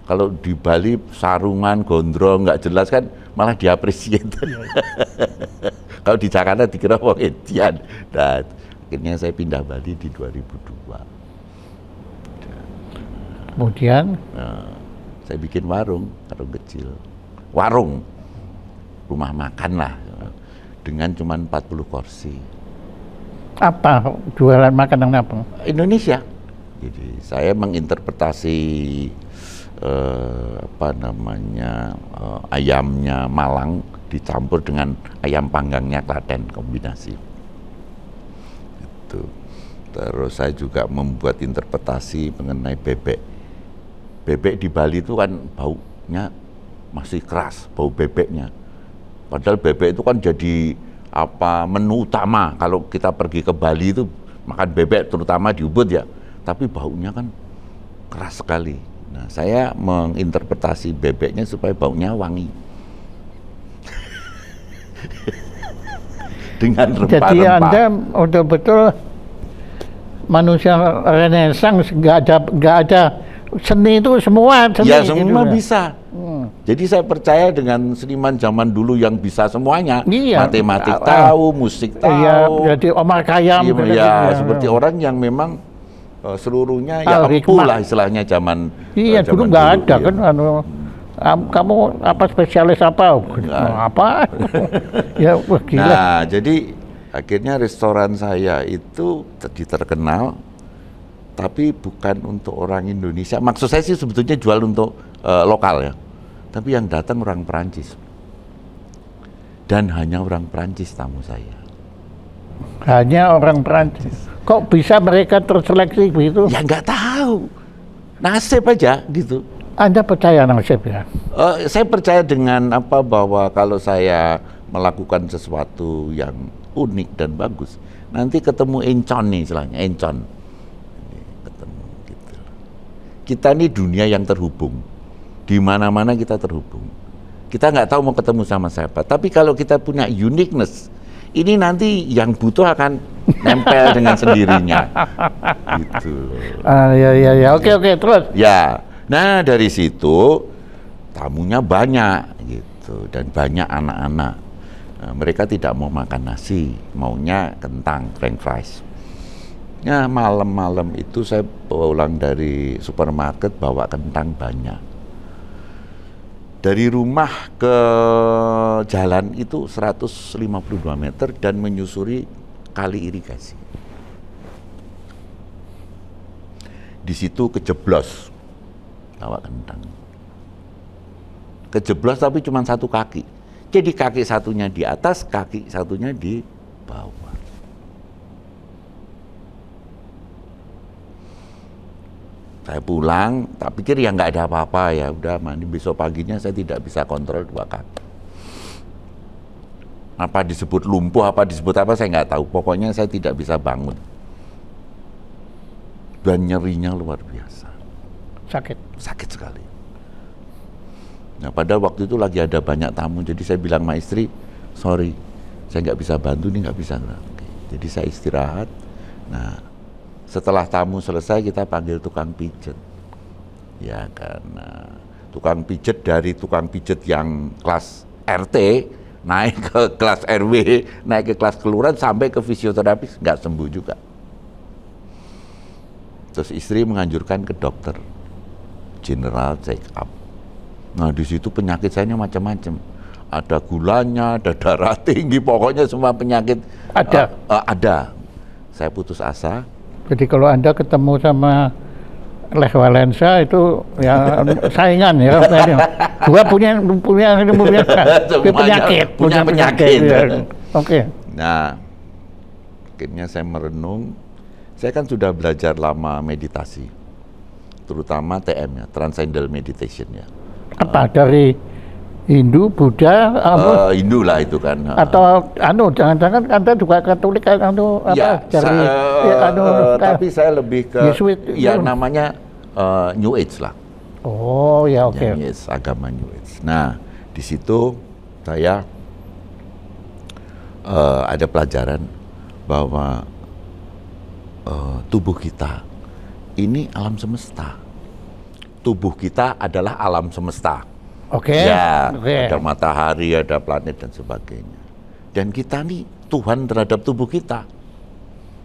Kalau di Bali sarungan, gondrong, nggak jelas kan malah diapresiasi. Kalau di Jakarta dikira wong edian. Nah, akhirnya saya pindah Bali di 2002. Kemudian saya bikin warung kecil. Warung, rumah makan lah, dengan cuma 40 kursi. Apa jualan makanan apa? Indonesia. Jadi saya menginterpretasi ayamnya Malang dicampur dengan ayam panggangnya Klaten, kombinasi. Itu. Terus saya juga membuat interpretasi mengenai bebek. Bebek di Bali itu kan baunya masih keras, bau bebeknya. Padahal bebek itu kan jadi menu utama kalau kita pergi ke Bali itu makan bebek, terutama di Ubud ya. Tapi baunya kan keras sekali. Nah, saya menginterpretasi bebeknya supaya baunya wangi. Dengan rempah-rempah. Jadi Anda betul-betul manusia Renaissance, nggak ada seni itu semua seni. Ya semua gitu, bisa. Jadi saya percaya dengan seniman zaman dulu yang bisa semuanya. Iya. Matematik tahu, musik tahu. Iya, jadi Omar Khayyam. Iya, seperti orang yang memang seluruhnya ya empuh lah istilahnya zaman. Iya, dulu nggak ada ya. Kan kamu apa spesialis apa? Apa? Ya, wah, gila. Nah, jadi akhirnya restoran saya itu terkenal, tapi bukan untuk orang Indonesia. Maksud saya sih sebetulnya jual untuk lokal ya. Tapi yang datang orang Perancis. Dan hanya orang Perancis tamu saya. Hanya orang Perancis. Kok bisa mereka terseleksi begitu? Ya nggak tahu. Nasib aja gitu. Anda percaya nasib ya? Saya percaya dengan bahwa kalau saya melakukan sesuatu yang unik dan bagus, nanti ketemu encon nih istilahnya, encon. Ketemu gitu. Kita ini dunia yang terhubung. Di mana-mana kita terhubung. Kita nggak tahu mau ketemu sama siapa. Tapi kalau kita punya uniqueness, ini nanti yang butuh akan nempel dengan sendirinya. Gitu. Ya. Oke, terus. Ya. Nah, dari situ tamunya banyak gitu dan banyak anak-anak. Nah, mereka tidak mau makan nasi, maunya kentang, french fries. Nah, malam-malam itu saya pulang dari supermarket bawa kentang banyak. Dari rumah ke jalan itu 152 meter dan menyusuri kali irigasi. Di situ kejeblos bawa kentang. Kejeblos tapi cuma satu kaki. Jadi kaki satunya di atas, kaki satunya di bawah. Saya pulang, tak pikir ya nggak ada apa-apa, ya udah mandi, besok paginya saya tidak bisa kontrol dua kaki. Apa disebut lumpuh, apa disebut apa saya nggak tahu. Pokoknya saya tidak bisa bangun. Dan nyerinya luar biasa. Sakit sekali. Nah, pada waktu itu lagi ada banyak tamu, jadi saya bilang sama istri, sorry, saya nggak bisa bantu nih, nggak bisa. Jadi saya istirahat. Nah, setelah tamu selesai kita panggil tukang pijet, ya karena tukang pijet dari tukang pijet yang kelas RT naik ke kelas RW, naik ke kelas kelurahan sampai ke fisioterapis nggak sembuh juga. Terus istri menganjurkan ke dokter, general check up. Nah, di situ penyakit saya macam-macam. Ada gulanya, ada darah tinggi, pokoknya semua penyakit ada. Saya putus asa. Jadi kalau Anda ketemu sama Lech Walesa itu ya saingan ya. Gua punya penyakit. Ya. Oke. Nah, akhirnya saya merenung. Saya kan sudah belajar lama meditasi, terutama TM ya, Transcendental Meditation ya. Apa dari Hindu, Buddha, Hindu lah itu kan. Atau jangan-jangan Anda juga Katolik tapi saya lebih ke Yesuit, namanya New Age lah. Oh ya, oke. New Age, agama New Age. Nah, di situ saya ada pelajaran bahwa tubuh kita ini alam semesta. Tubuh kita adalah alam semesta. Ada matahari, ada planet dan sebagainya. Dan kita nih Tuhan terhadap tubuh kita.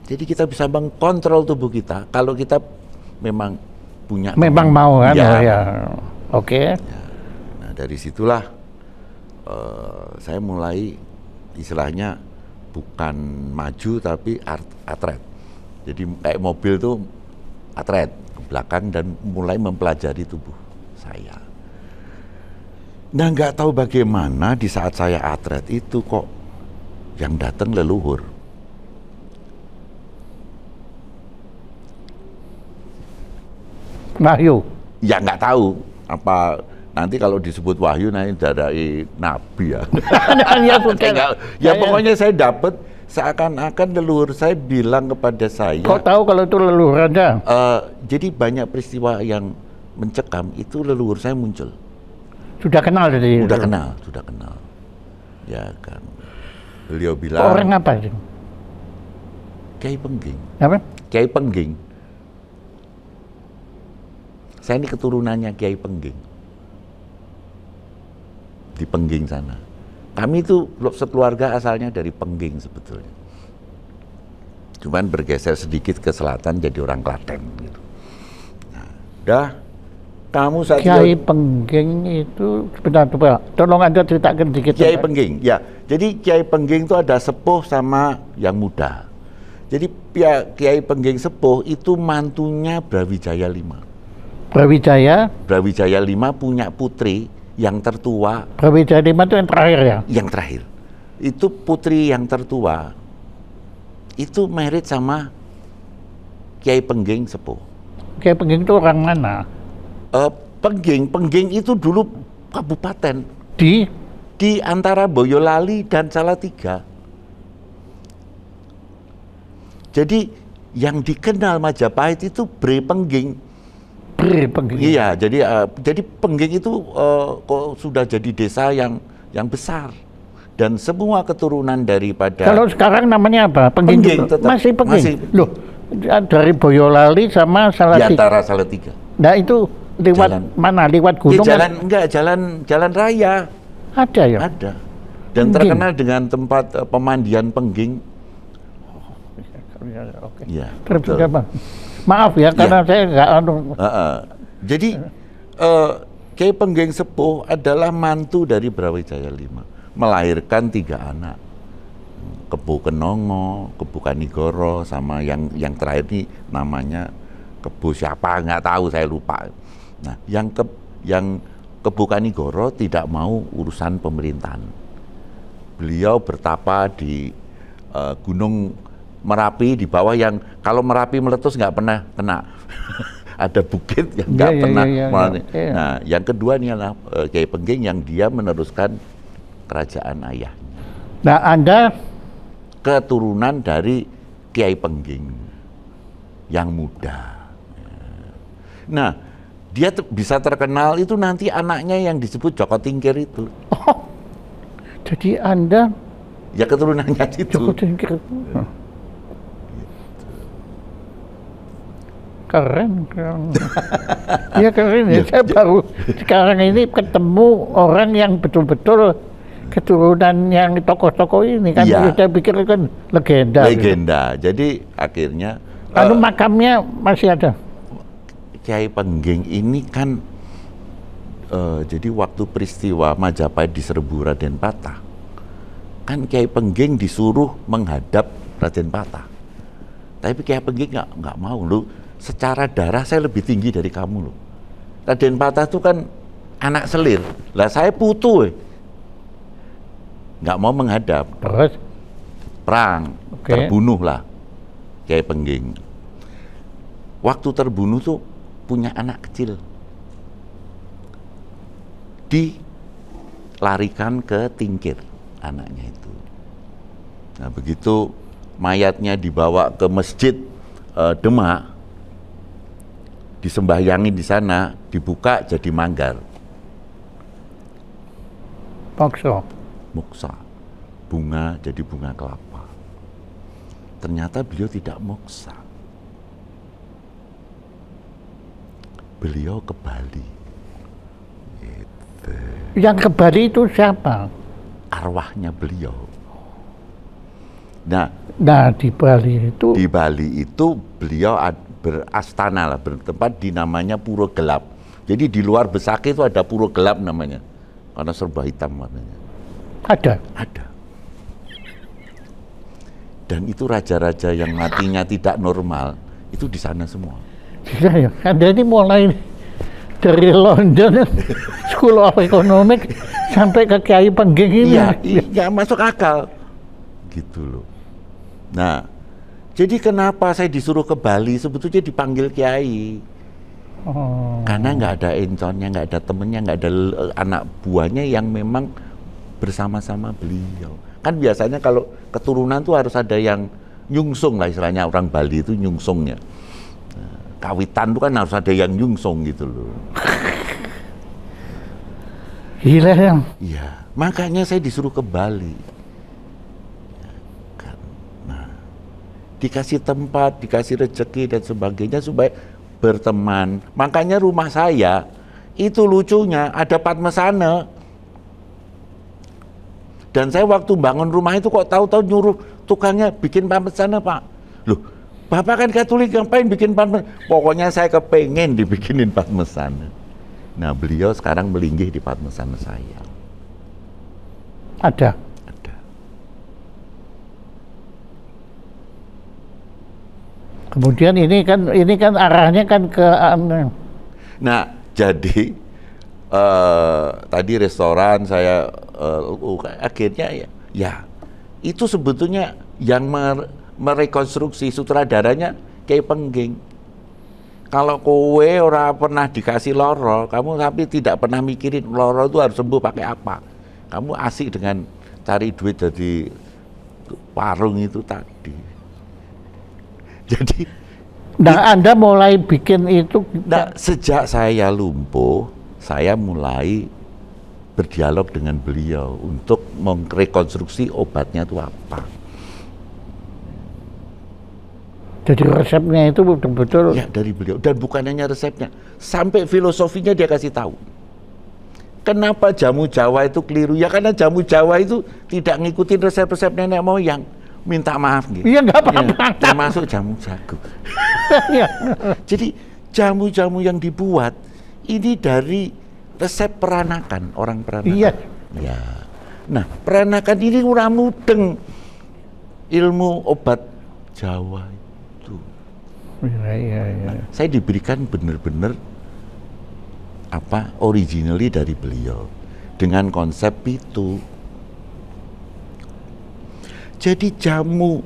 Jadi kita bisa mengkontrol tubuh kita kalau kita memang punya. Memang mau kan? Ya. Oke. Ya. Nah, dari situlah saya mulai istilahnya bukan maju tapi atret. Jadi kayak mobil tuh atret ke belakang dan mulai mempelajari tubuh saya. Nah, nggak tahu bagaimana di saat saya atret itu kok yang datang leluhur. Wahyu? Ya nggak tahu. Apa nanti kalau disebut wahyu nanti dari nabi ya. Pokoknya saya dapat seakan-akan leluhur saya bilang kepada saya. Kok tahu kalau itu leluhur Anda? Jadi banyak peristiwa yang mencekam itu leluhur saya muncul. Sudah kenal dari sudah kenal. Ya kan. Beliau bilang. Orang apa sih? Kiai Pengging. Apa? Kiai Pengging. Saya ini keturunannya Kiai Pengging. Di Pengging sana. Kami itu sekeluarga asalnya dari Pengging sebetulnya. Cuman bergeser sedikit ke selatan jadi orang Klaten gitu. Nah, udah. Kamu saat Kiai Pengging itu sebentar, tolong Anda ceritakan sedikit. Kiai Pengging, ya. Jadi Kiai Pengging itu ada sepuh sama yang muda. Jadi Kiai Pengging sepuh itu mantunya Brawijaya V. Brawijaya V punya putri yang tertua. Brawijaya V itu yang terakhir ya? Yang terakhir. Itu putri yang tertua. Itu married sama Kiai Pengging sepuh. Kiai Pengging itu orang mana? Pengging itu dulu kabupaten di antara Boyolali dan Salatiga. Jadi yang dikenal Majapahit itu Bre Pengging. Pengging. Iya, jadi Pengging itu kok sudah jadi desa yang besar, dan semua keturunan daripada. Kalau sekarang namanya apa? Pengging tetap, masih Pengging. masih. Loh, dari Boyolali sama Salatiga. Di antara Salatiga. Nah itu lewat mana? Lewat gunung? Jalan raya. Ada ya? Ada. Dan terkenal dengan tempat pemandian Pengging. Oke. Ya, terus apa? Maaf ya, karena saya nggak Jadi Kiai Pengging Sepuh adalah mantu dari Brawijaya V, melahirkan 3 anak, Kebu Kenongo, Kebu Kanigoro, sama yang terakhir ini namanya Kebu siapa nggak tahu, saya lupa. Nah, yang Kebu Kanigoro tidak mau urusan pemerintahan. Beliau bertapa di Gunung Merapi, di bawah yang kalau Merapi meletus nggak pernah kena. Ada bukit yang nggak pernah. Nah, yang kedua ini adalah Kiai Pengging yang dia meneruskan kerajaan ayahnya. Nah, Anda keturunan dari Kiai Pengging yang muda. Nah, dia bisa terkenal itu nanti anaknya yang disebut Joko Tingkir itu. Oh, jadi Anda ya keturunannya itu. Joko Tingkir. Keren. Iya keren ya. Saya baru sekarang ini ketemu orang yang betul-betul keturunan yang tokoh-tokoh ini kan. Ya. Saya pikir kan legenda. Legenda. Gitu. Jadi akhirnya. Lalu makamnya masih ada. Kiai Pengging ini kan jadi waktu peristiwa Majapahit diserbu Raden Patah, kan Kiai Pengging disuruh menghadap Raden Patah. Tapi Kiai Pengging nggak mau, lu secara darah saya lebih tinggi dari kamu loh. Raden Patah itu kan anak selir, lah saya putu, nggak mau menghadap. Terus perang, terbunuh lah Kiai Pengging. Waktu terbunuh tuh punya anak kecil, dilarikan ke Tingkir anaknya itu. Nah begitu mayatnya dibawa ke masjid Demak, disembahyangi di sana, dibuka jadi manggar. Moksa. Bunga jadi bunga kelapa. Ternyata beliau tidak moksa. Beliau ke Bali. Gitu. Yang ke Bali itu siapa? Arwahnya beliau. Nah di Bali itu. Di Bali itu beliau berastana lah, bertempat di namanya Puro Gelap. Jadi di luar Besaki itu ada Puro Gelap namanya, karena serba hitam warnanya. Ada. Dan itu raja-raja yang matinya tidak normal itu di sana semua. Ya, Anda ini mulai dari London School of Economics sampai ke Kiai Pengging ini. Iya, masuk akal gitu loh. Nah, jadi kenapa saya disuruh ke Bali, sebetulnya dipanggil Kiai. Karena nggak ada enconnya, nggak ada temennya, nggak ada anak buahnya yang memang bersama-sama beliau. Kan biasanya kalau keturunan tuh harus ada yang nyungsung lah, istilahnya orang Bali itu nyungsungnya. Kawitan tuh kan harus ada yang nyungsung gitu loh. Gila ya. Iya, makanya saya disuruh ke Bali. Dikasih tempat, dikasih rezeki dan sebagainya supaya berteman. Makanya rumah saya itu lucunya ada padmesana. Dan saya waktu bangun rumah itu kok tahu-tahu nyuruh tukangnya bikin padmesana, Pak. Loh, Bapak kan Katolik, ngapain bikin padmesana? Pokoknya saya kepengen dibikinin padmesana. Nah, beliau sekarang melinggih di padmesana saya. Ada. Kemudian ini kan arahnya kan ke. Nah, jadi tadi restoran saya akhirnya ya itu sebetulnya yang merekonstruksi sutradaranya Kiai Pengging. Kalau kowe ora pernah dikasih loro, kamu tapi tidak pernah mikirin loro itu harus sembuh pakai apa. Kamu asik dengan cari duit jadi warung itu tadi. Jadi Nah, Anda mulai bikin itu? Nah, sejak saya lumpuh, saya mulai berdialog dengan beliau untuk merekonstruksi obatnya itu apa. Jadi resepnya itu betul-betul? Ya, dari beliau. Dan bukan hanya resepnya, sampai filosofinya dia kasih tahu. Kenapa jamu Jawa itu keliru? Ya karena jamu Jawa itu tidak ngikutin resep-resep nenek moyang. Minta maaf gitu. Iya, nggak apa-apa. Ya, termasuk jamu jago. Jadi jamu-jamu yang dibuat ini dari resep peranakan, orang peranakan. Iya. Ya. Nah, peranakan ini kurang mudeng ilmu obat Jawa itu. Iya. Nah, saya diberikan benar-benar originally dari beliau dengan konsep itu. Jadi jamu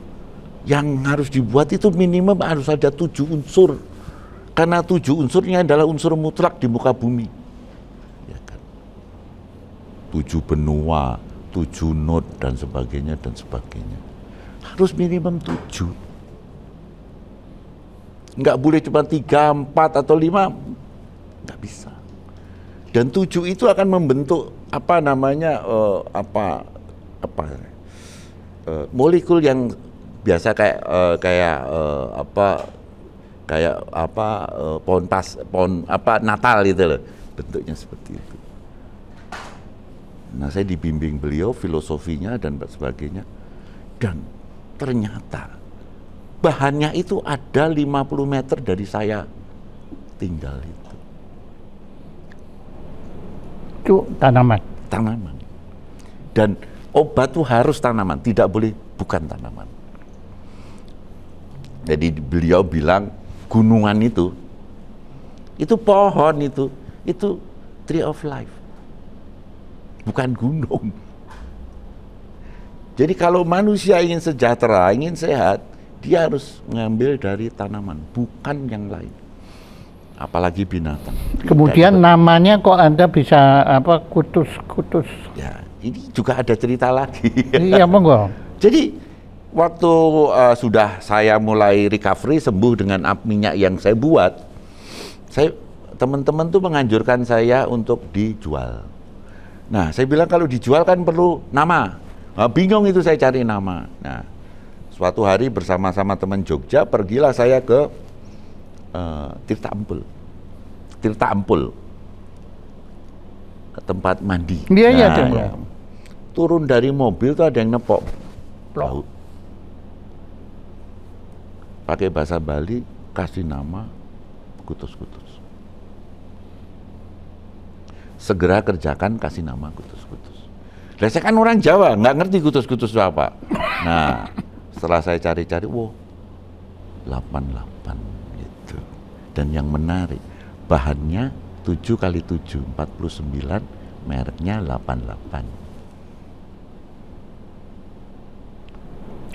yang harus dibuat itu minimum harus ada 7 unsur. Karena 7 unsurnya adalah unsur mutlak di muka bumi. Ya kan? 7 benua, 7 not dan sebagainya dan sebagainya. Harus minimum 7. Nggak boleh cuma 3, 4 atau 5. Nggak bisa. Dan 7 itu akan membentuk molekul yang biasa pohon Natal itu loh, bentuknya seperti itu. Nah, saya dibimbing beliau filosofinya dan sebagainya, dan ternyata bahannya itu ada 50 meter dari saya tinggal itu. Itu tanaman. Dan obat itu harus tanaman, tidak boleh bukan tanaman. Jadi beliau bilang gunungan itu pohon itu tree of life, bukan gunung. Jadi kalau manusia ingin sejahtera, ingin sehat, dia harus mengambil dari tanaman, bukan yang lain. Apalagi binatang. Kemudian namanya kok Anda bisa kutus? Ya, ini juga ada cerita lagi. Iya, monggo. Jadi waktu sudah saya mulai recovery, sembuh dengan minyak yang saya buat, teman-teman tuh menganjurkan saya untuk dijual. Nah, saya bilang kalau dijual kan perlu nama. Nah, bingung itu saya cari nama. Nah, suatu hari bersama-sama teman Jogja, pergilah saya ke Tirta Ampul, ke tempat mandi. Iya. Turun dari mobil tuh ada yang nepok laut. Pakai bahasa Bali, kasih nama kutus-kutus. Segera kerjakan, kasih nama kutus-kutus. Lah saya kan orang Jawa, nggak ngerti kutus-kutus itu apa. Nah, setelah saya cari-cari, 88 gitu. Dan yang menarik, bahannya 7 kali 7, 49, mereknya 88.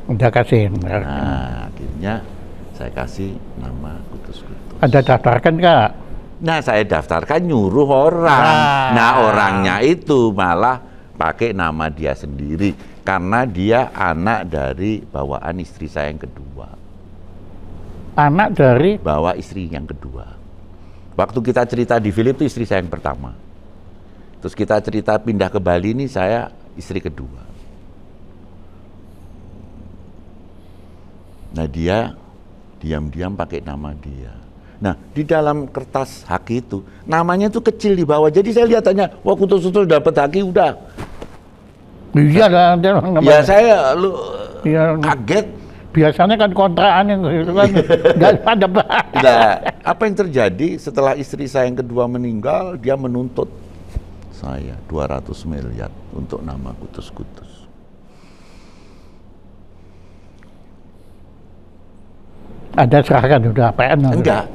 Udah kasih. Nah, akhirnya saya kasih nama kutus-kutus. Ada daftarkan nggak? Nah, saya daftarkan nyuruh orang. Nah, orangnya itu malah pakai nama dia sendiri karena dia anak dari bawaan istri saya yang kedua. Anak dari? Bawa istri yang kedua. Waktu kita cerita di Philip itu istri saya yang pertama. Terus kita cerita pindah ke Bali ini saya istri kedua. Nah, dia diam-diam pakai nama dia. Nah, di dalam kertas haki itu namanya itu kecil di bawah. Jadi saya lihatannya, wah kutus-kutus dapat haki udah. Iya lah. Ya saya kaget. Biasanya kan kontrakan yang itu kan nggak ada bahan. Nah, apa yang terjadi setelah istri saya yang kedua meninggal, dia menuntut saya 200 miliar untuk nama kutus-kutus. Ada serahkan udah PN? Enggak.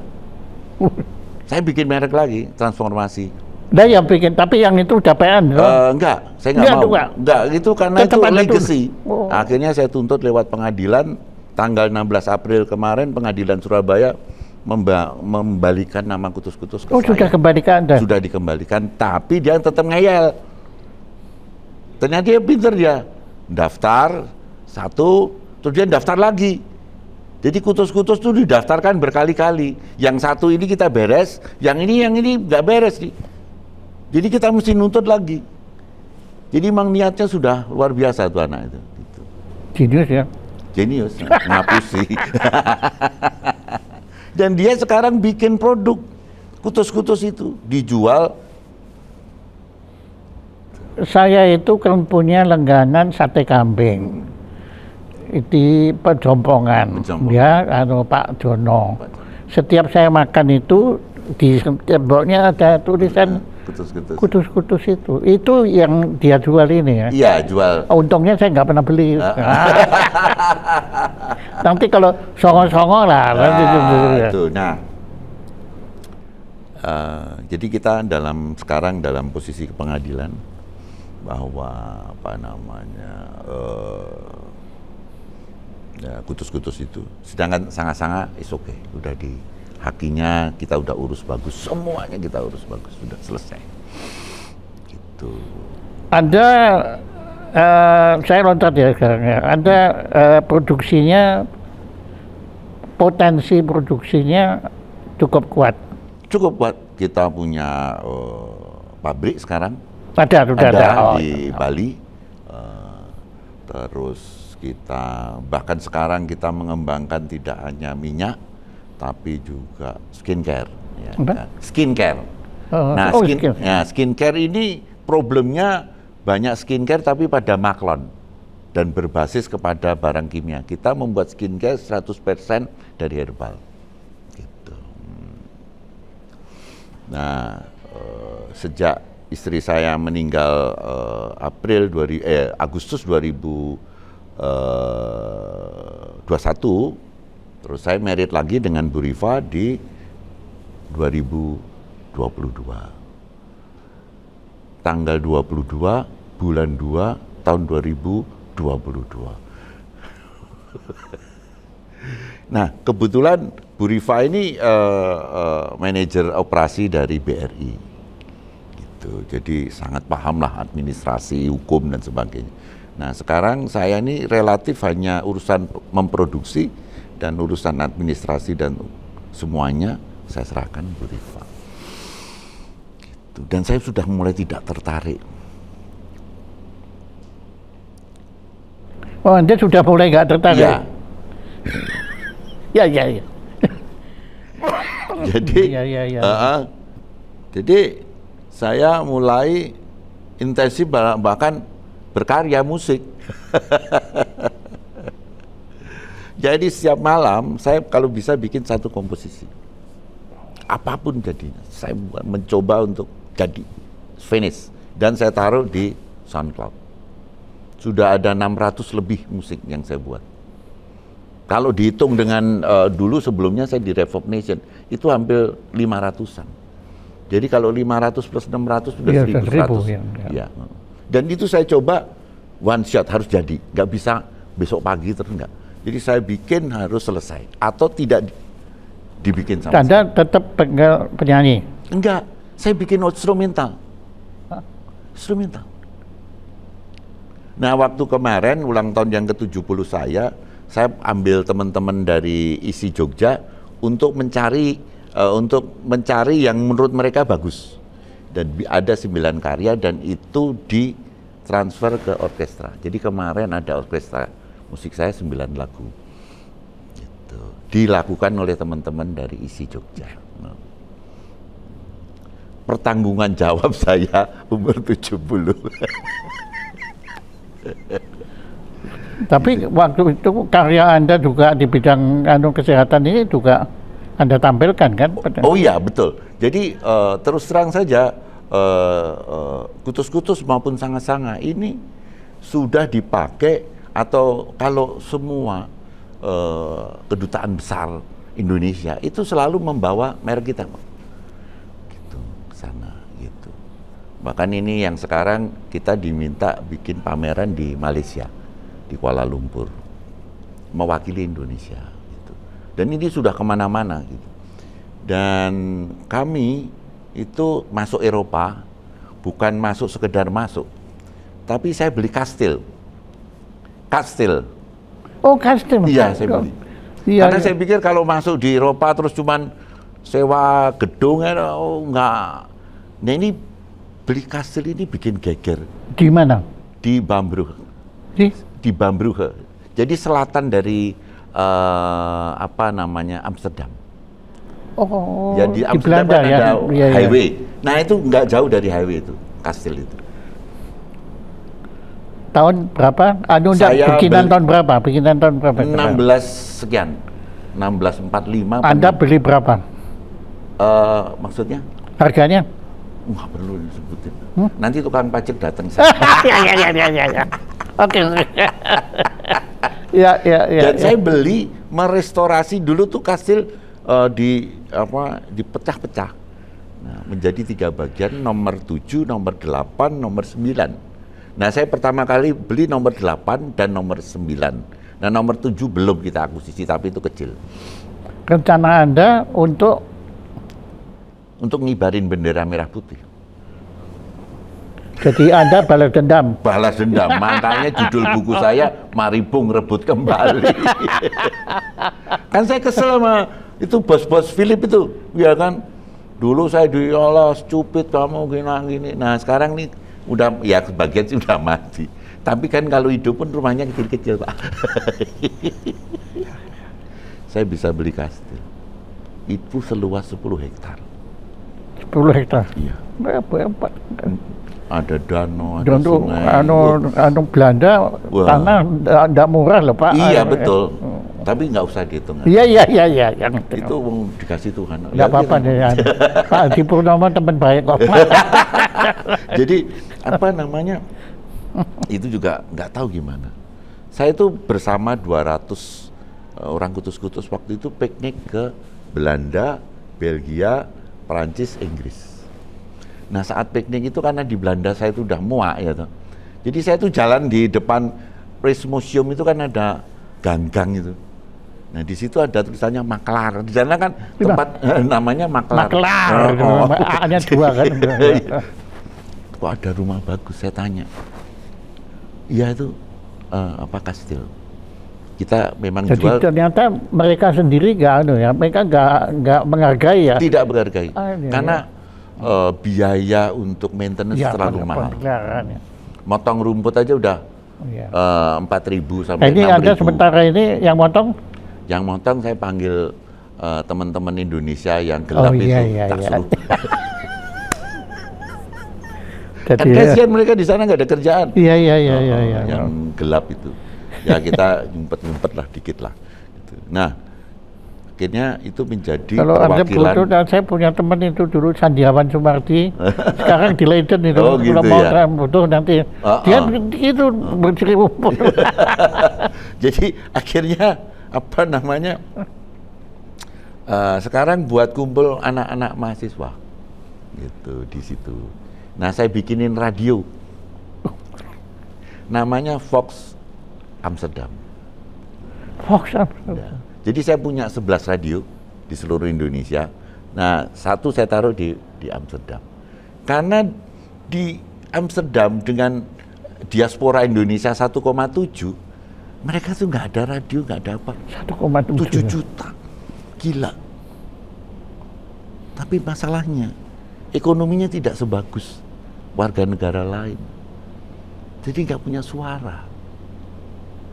Saya bikin merek lagi, transformasi. Nah, yang bikin, tapi yang itu udah PN? Enggak, saya nggak mau. Enggak, itu karena tetap itu legacy. Akhirnya saya tuntut lewat pengadilan, tanggal 16 April kemarin pengadilan Surabaya membalikan nama kutus-kutus ke saya. Sudah kembalikan? Sudah dikembalikan, tapi dia tetap ngeyel. Ternyata dia pinter dia. Daftar, satu, terus dia daftar lagi. Jadi kutus-kutus itu didaftarkan berkali-kali. Yang satu ini kita beres, yang ini nggak beres nih. Jadi kita mesti nuntut lagi. Jadi memang niatnya sudah luar biasa tuh anak itu. Gitu. Jenius ya. Jenius, ngapusi. Dan dia sekarang bikin produk kutus-kutus itu dijual. Saya itu kan punya langganan sate kambing di Pejompongan, ya, Pak Jono. Setiap saya makan itu di temboknya ada tulisan kutus-kutus itu. Itu yang dia jual ini ya? Iya, jual. Untungnya saya nggak pernah beli. Nanti kalau songo-songo lah. Itu. Nah, jadi kita sekarang dalam posisi pengadilan bahwa apa namanya kutus-kutus itu, sedangkan sangat-sangat okay, udah di hakinya kita udah urus bagus, semuanya kita urus bagus, sudah selesai. Gitu. Ada saya loncat ya sekarang ya. Ada produksinya, potensi produksinya cukup kuat. Cukup kuat. Kita punya pabrik sekarang. Ada di Bali. Terus kita bahkan sekarang kita mengembangkan tidak hanya minyak, tapi juga skincare. Ya, kan? Skincare. Skincare ini problemnya banyak skincare tapi pada maklon dan berbasis kepada barang kimia. Kita membuat skincare 100% dari herbal. Gitu. Nah, sejak istri saya meninggal Agustus 2021, terus saya married lagi dengan Bu Rifa di 2022. Tanggal 22 bulan 2 tahun 2022. Nah, kebetulan Bu Rifa ini manajer operasi dari BRI. Gitu. Jadi sangat pahamlah administrasi, hukum dan sebagainya. Nah, sekarang saya ini relatif hanya urusan memproduksi dan urusan administrasi dan semuanya saya serahkan Bu Rifa. Gitu. Dan saya sudah mulai tidak tertarik. Oh, Anda sudah mulai nggak tertarik? Ya. Ya. Jadi saya mulai intensif bahkan berkarya musik. Jadi setiap malam saya kalau bisa bikin satu komposisi. Apapun jadinya, saya mencoba untuk jadi finish dan saya taruh di SoundCloud. Sudah ada 600 lebih musik yang saya buat. Kalau dihitung dengan dulu sebelumnya saya di Reverb Nation, itu hampir 500-an. Jadi kalau 500 plus 600 sudah 1.100. Ya. Dan itu saya coba one shot, harus jadi. Nggak bisa besok pagi terus nggak. Jadi saya bikin harus selesai. Atau tidak dibikin sama sekali. Anda tetap penyanyi? Enggak, saya bikin instrumental. Instrumental. Nah, waktu kemarin ulang tahun yang ke-70 saya ambil teman-teman dari ISI Jogja untuk mencari yang menurut mereka bagus. Dan ada 9 karya dan itu ditransfer ke orkestra. Jadi kemarin ada orkestra musik saya 9 lagu. Gitu. Dilakukan oleh teman-teman dari ISI Jogja. Pertanggungan jawab saya umur 70. Tapi waktu itu karya Anda juga di bidang kesehatan ini juga Anda tampilkan kan? Oh iya, betul. Jadi terus terang saja kutus-kutus maupun sanga-sanga ini sudah dipakai atau kalau semua kedutaan besar Indonesia itu selalu membawa merek kita, gitu, ke sana, gitu. Bahkan ini yang sekarang kita diminta bikin pameran di Malaysia, di Kuala Lumpur, mewakili Indonesia, gitu. Dan ini sudah kemana-mana, gitu. Dan kami itu masuk Eropa, bukan masuk sekedar masuk, tapi saya beli kastil. Oh, kastil? Iya, saya beli. Iya, Karena iya. saya pikir kalau masuk di Eropa terus cuman sewa gedung, enggak. Nah ini beli kastil ini bikin geger. Di mana? Di Bambrugge. Di Bambrugge. Jadi selatan dari Amsterdam. Oh, Ya di Amsterdam Belanda kan ya. ada Iya, iya. highway. Nah itu nggak jauh dari highway itu, kastil itu. Tahun berapa? Bikinan tahun berapa? Bikinan tahun berapa? 16 sekian. 1645. Anda beli berapa? Maksudnya? Harganya? Nggak perlu disebutin. Hmm? Nanti tukang pajak datang. Ya. Oke. Ya. Dan saya beli merestorasi dulu tuh kastil dipecah-pecah. Nah, menjadi 3 bagian, nomor 7, nomor 8, nomor 9. Nah, saya pertama kali beli nomor 8 dan nomor 9. Nah, nomor 7 belum kita akuisisi, tapi itu kecil. Rencana Anda untuk ngibarin bendera merah putih. jadi Anda balas dendam. Balas dendam, makanya judul buku saya Mari Bung Rebut Kembali. Kan saya kesel sama itu bos-bos Philip itu, ya kan. Dulu saya diolah stupid kamu gini. Nah sekarang nih udah ya sebagian sih udah mati. Tapi kan kalau hidup pun rumahnya kecil-kecil Pak. Saya bisa beli kastil. Itu seluas 10 hektar. 10 hektar. Iya. Berapa? Ada danau, ada Belanda sungai. Wah. tanah tidak murah loh Pak. Iya betul. Tapi nggak usah dihitung. Iya. Itu dikasih Tuhan. Nggak apa-apa deh. Pak Adi Purnomo teman baik kok. Jadi itu juga nggak tahu gimana. Saya itu bersama 200 orang kutus-kutus waktu itu piknik ke Belanda, Belgia, Perancis, Inggris. Nah saat piknik itu karena di Belanda saya itu udah muak ya toh. Jadi saya itu jalan di depan Rijksmuseum itu kan ada gang-gang itu. Nah di situ ada tulisannya Maklar. Di sana kan tempat namanya Maklar. Hanya 2 kan. Kok ada rumah bagus? Saya tanya. Iya itu kastil. Kita memang jadi jual. ternyata mereka sendiri mereka nggak menghargai ya. Tidak menghargai. Iya. Karena biaya untuk maintenance terlalu mahal. Motong rumput aja udah 4.000 sampai 6.000. Ini Anda sementara ini yang motong? Yang motong saya panggil teman-teman Indonesia yang gelap tak suruh. Kan kasihan mereka di sana nggak ada kerjaan. Iya. Yang gelap itu. Ya kita ngumpet-ngumpet lah dikit lah. Gitu. Nah, akhirnya itu menjadi kalau perwakilan. Anda butuh, saya punya teman itu dulu Sandiawan Sumardi, sekarang di Leiden itu. Oh, gitu kalau ya? mau butuh nanti dia itu berseri rumput. Jadi akhirnya sekarang buat kumpul anak-anak mahasiswa gitu di situ. Nah saya bikinin radio, namanya Fox Amsterdam. Ya. Jadi saya punya 11 radio di seluruh Indonesia. Nah, 1 saya taruh di Amsterdam. Karena di Amsterdam dengan diaspora Indonesia 1,7, mereka tuh nggak ada radio, nggak ada apa. 7 juta. Gila. Tapi masalahnya, ekonominya tidak sebagus warga negara lain. Jadi nggak punya suara.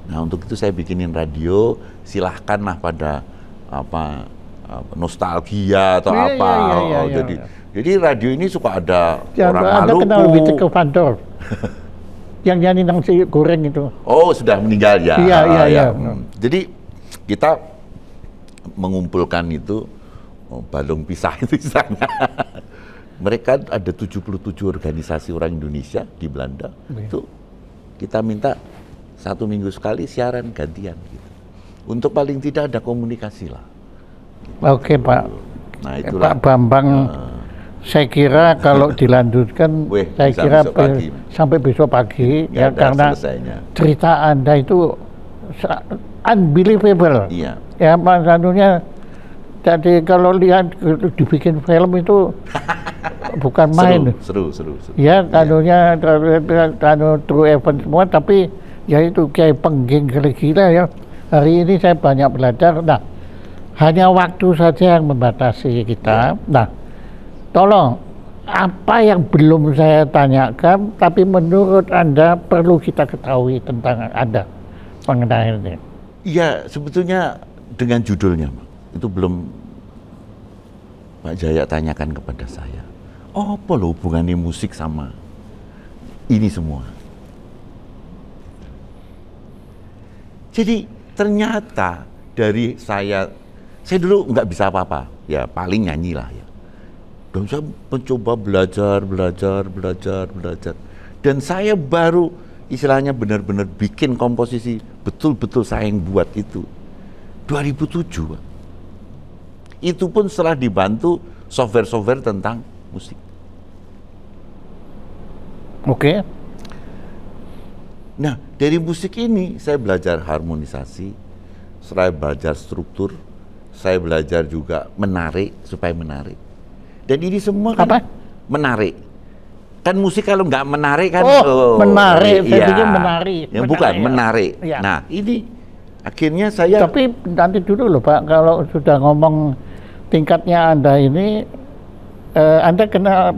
Nah untuk itu saya bikinin radio, silahkanlah pada nostalgia atau jadi radio ini suka ada orang Maluku. Anda kenal Witeke van Dort yang nyanyi nasi goreng itu? Oh sudah meninggal ya. Iya. Jadi kita mengumpulkan itu balung pisah itu di sana. Mereka ada 77 organisasi orang Indonesia di Belanda. Itu kita minta 1 minggu sekali siaran gantian gitu. Untuk paling tidak ada komunikasi lah. Oke Pak. Nah, itulah. Pak Bambang, saya kira kalau dilanjutkan, saya kira sampai besok pagi ya karena cerita Anda itu unbelievable. Iya. Ya Mas Anunya, jadi kalau lihat dibikin film itu bukan main. Seru. Ya, anunya true event semua, tapi ya itu kayak pengging gila ya. hari ini saya banyak belajar. Nah, hanya waktu saja yang membatasi kita. Nah, tolong, apa yang belum saya tanyakan, tapi menurut Anda perlu kita ketahui tentang Anda mengenai ini? Iya, sebetulnya dengan judulnya, itu belum Pak Jaya tanyakan kepada saya. Oh, apa loh hubungannya musik sama ini semua? Jadi ternyata dari saya dulu nggak bisa apa-apa, ya paling nyanyi lah ya. Dan saya mencoba belajar. Dan saya baru istilahnya benar-benar bikin komposisi betul-betul saya yang buat itu 2007. Pak. Itu pun setelah dibantu software-software tentang musik. Oke. Nah, dari musik ini saya belajar harmonisasi, saya belajar struktur, saya belajar juga menarik supaya menarik. Dan ini semua kan menarik. Kan musik kalau nggak menarik kan menarik, saya pikir menarik. Ya, bukan menarik. Ya. Nah, ini akhirnya saya tapi nanti dulu loh Pak, kalau sudah ngomong tingkatnya Anda ini, Anda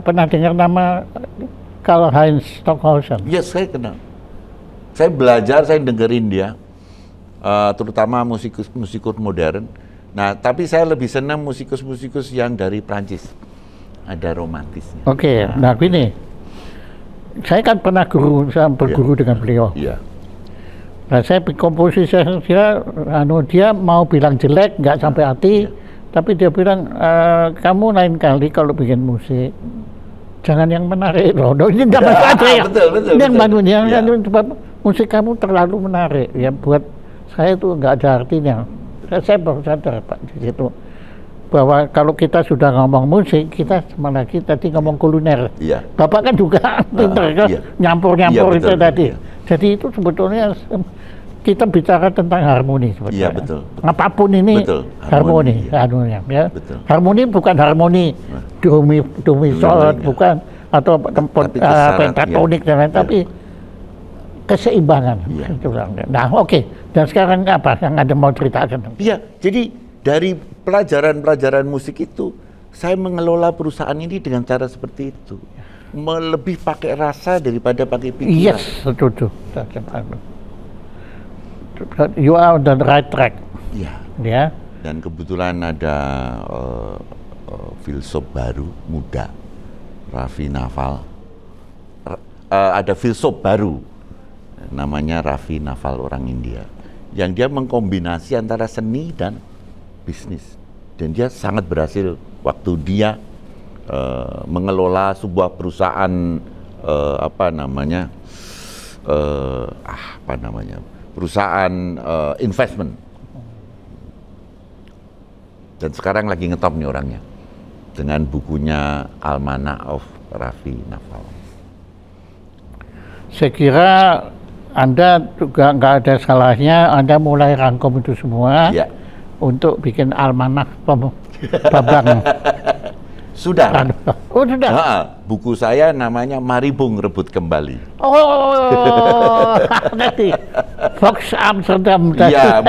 pernah dengar nama Karl-Heinz Stockhausen? Ya, saya kenal. Saya belajar, saya dengerin dia, terutama musikus modern. Nah, tapi saya lebih senang musikus yang dari Prancis, ada romantisnya. Oke, nah gini, saya kan pernah berguru dengan beliau. Iya. Nah, saya komposisi dia mau bilang jelek, nggak sampai hati, tapi dia bilang kamu lain kali kalau bikin musik jangan yang menarik loh. Ini nggak masalah ya. Betul. Yang bangunnya sebab musik kamu terlalu menarik ya, buat saya itu nggak ada artinya. Saya baru sadar Pak di situ bahwa kalau kita sudah ngomong musik, kita malah tadi ngomong kuliner. Iya. Bapak kan juga pinter kan nyampur-nyampur itu tadi. Iya. Jadi itu sebetulnya kita bicara tentang harmoni sebetulnya. Iya, betul. Apapun ini harmoni, ya. Betul. Harmoni bukan harmoni do sol, bukan atau pentatonik dan lain, tapi keseimbangan. Iya. Nah, oke. Dan sekarang apa yang Anda mau ceritakan? Iya, jadi dari pelajaran musik itu saya mengelola perusahaan ini dengan cara seperti itu. Lebih pakai rasa daripada pakai pikiran. Yes, setuju. You are on the right track. Iya. Ya. Dan kebetulan ada filsuf baru muda, Raffi Naval. Ada filsuf baru namanya Raffi Naval, orang India, yang dia mengkombinasi antara seni dan bisnis. Dan dia sangat berhasil waktu dia mengelola sebuah perusahaan perusahaan investment. Dan sekarang lagi ngetop nih orangnya dengan bukunya Almanac of Raffi Naval. Saya kira Anda juga nggak ada salahnya Anda mulai rangkum itu semua untuk bikin almanak Bambang. Sudah. Oh, sudah. Buku saya namanya Mari Bung Rebut Kembali. Oh, nanti Fox Amsterdam. Iya,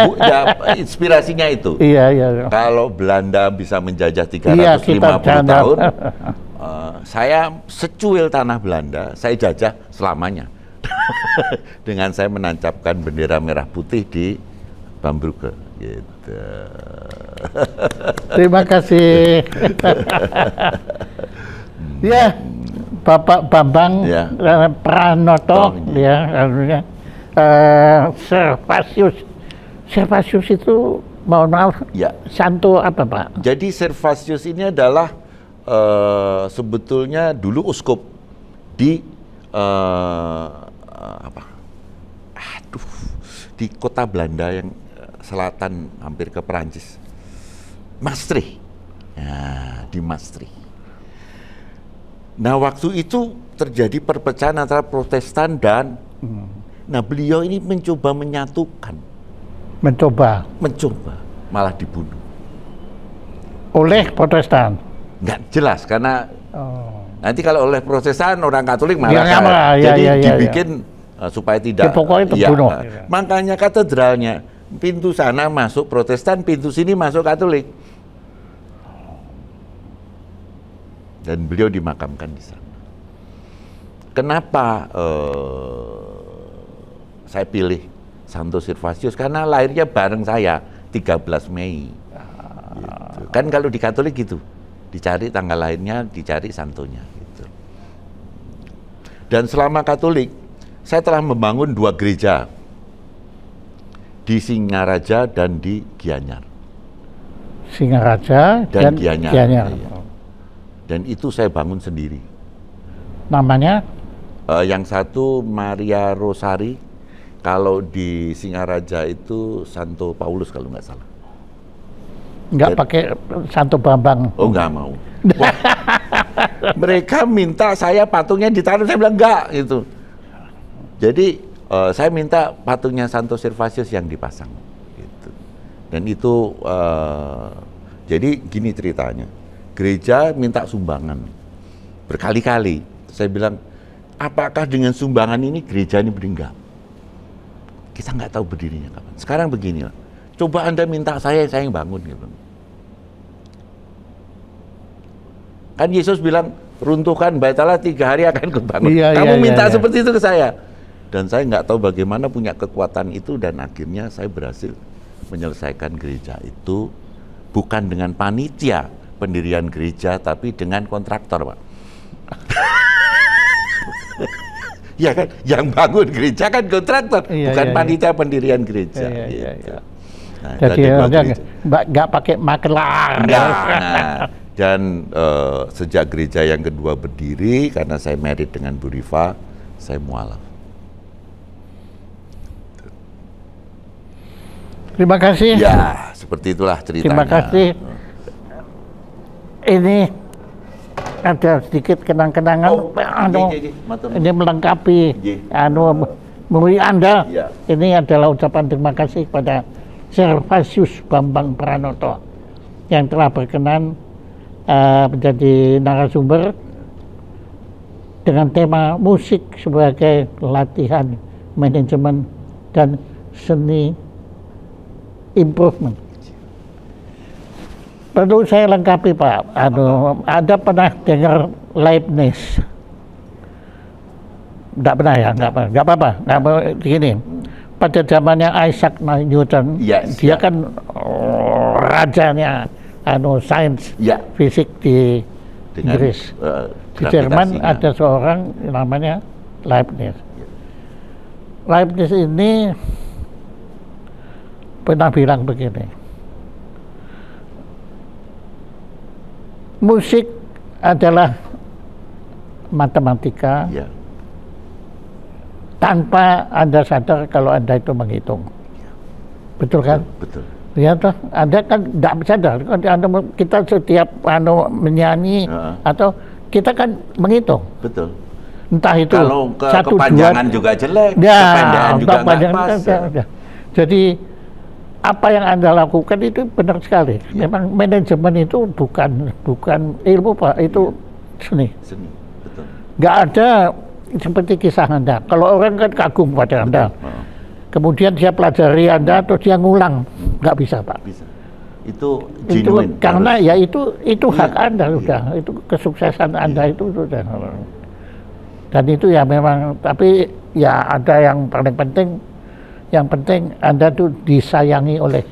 inspirasinya itu. Iya. Kalau Belanda bisa menjajah 350 tahun, saya secuil tanah Belanda, saya jajah selamanya. Dengan saya menancapkan bendera merah putih di Bambrugge. Gitu. Terima kasih. Ya, Bapak Bambang Pranoto, Servatius itu mohon maaf, santo apa Pak? Jadi Servatius ini adalah sebetulnya dulu uskup di di kota Belanda yang selatan hampir ke Perancis, Maastricht. Nah, di Maastricht. Nah, waktu itu terjadi perpecahan antara Protestan dan nah, beliau ini mencoba menyatukan. Mencoba, malah dibunuh. Oleh Protestan? Nggak jelas, karena nanti kalau oleh Protestan, orang Katolik malah jadi dibikin supaya tidak. Pokoknya terbunuh. Makanya katedralnya pintu sana masuk Protestan, pintu sini masuk Katolik. Dan beliau dimakamkan di sana. Kenapa saya pilih Santo Servatius? Karena lahirnya bareng saya 13 Mei. Gitu. Kan kalau di Katolik gitu, dicari tanggal lahirnya, dicari santonya. Gitu. Dan selama Katolik, saya telah membangun 2 gereja di Singaraja dan di Gianyar. Singaraja dan Gianyar. Iya. Dan itu saya bangun sendiri. Namanya? Yang satu Maria Rosari, kalau di Singaraja itu Santo Paulus kalau nggak salah. Nggak pakai Santo Bambang? Oh, nggak mau. Wah, mereka minta saya patungnya ditaruh, saya bilang enggak gitu. Jadi saya minta patungnya Santo Servatius yang dipasang. Gitu. Dan itu jadi gini ceritanya, gereja minta sumbangan berkali-kali. Saya bilang, apakah dengan sumbangan ini gereja ini meninggal? Kita nggak tahu berdirinya kapan. Sekarang beginilah, coba Anda minta saya yang bangun gitu. Kan Yesus bilang, runtuhkan bait Allah 3 hari akan kubangun. Kamu minta seperti itu ke saya. Dan saya nggak tahu bagaimana punya kekuatan itu, dan akhirnya saya berhasil menyelesaikan gereja itu bukan dengan panitia pendirian gereja, tapi dengan kontraktor, Pak. Ya kan, yang bangun gereja kan kontraktor, bukan panitia pendirian gereja. Gitu. Nah, jadi nggak pakai makelar. Dan sejak gereja yang kedua berdiri, karena saya married dengan Bu Rifa, saya mualaf. Terima kasih. Ya, seperti itulah ceritanya. Terima kasih. Ini ada sedikit kenang-kenangan, ini melengkapi memori Anda. Ya. Ini adalah ucapan terima kasih kepada Servatius Bambang Pranoto yang telah berkenan menjadi narasumber dengan tema musik sebagai latihan manajemen dan seni improvement. Perlu saya lengkapi, Pak. Ada pernah dengar Leibniz? Nggak pernah ya? Nggak apa-apa. Begini, pada zamannya Isaac Newton, dia kan rajanya sains fisik di Inggris. Di Jerman ada seorang namanya Leibniz. Leibniz ini pernah bilang begini, musik adalah matematika tanpa Anda sadar kalau Anda itu menghitung. Betul kan? Betul. Ya toh, Anda kan tidak sadar. Kita setiap menyanyi atau kita kan menghitung. Betul. Entah itu kalau satu kepanjangan juga jelek, kepanjangan juga nggak pas. Jadi apa yang Anda lakukan itu benar sekali. Memang manajemen itu bukan ilmu, Pak, itu seni. Seni, betul. Nggak ada seperti kisah Anda. Kalau orang kan kagum pada Anda, kemudian dia pelajari Anda atau dia ngulang, nggak bisa, Pak. Bisa. Itu genuine. Karena ya itu hak Anda sudah, itu kesuksesan Anda itu sudah. Dan itu ya memang, tapi ya ada yang paling penting. Yang penting Anda tuh disayangi oleh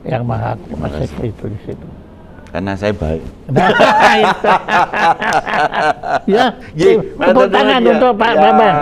Yang Maha Kuasa itu di situ. Karena saya baik. Ya, tepuk tangan untuk Pak Bambang.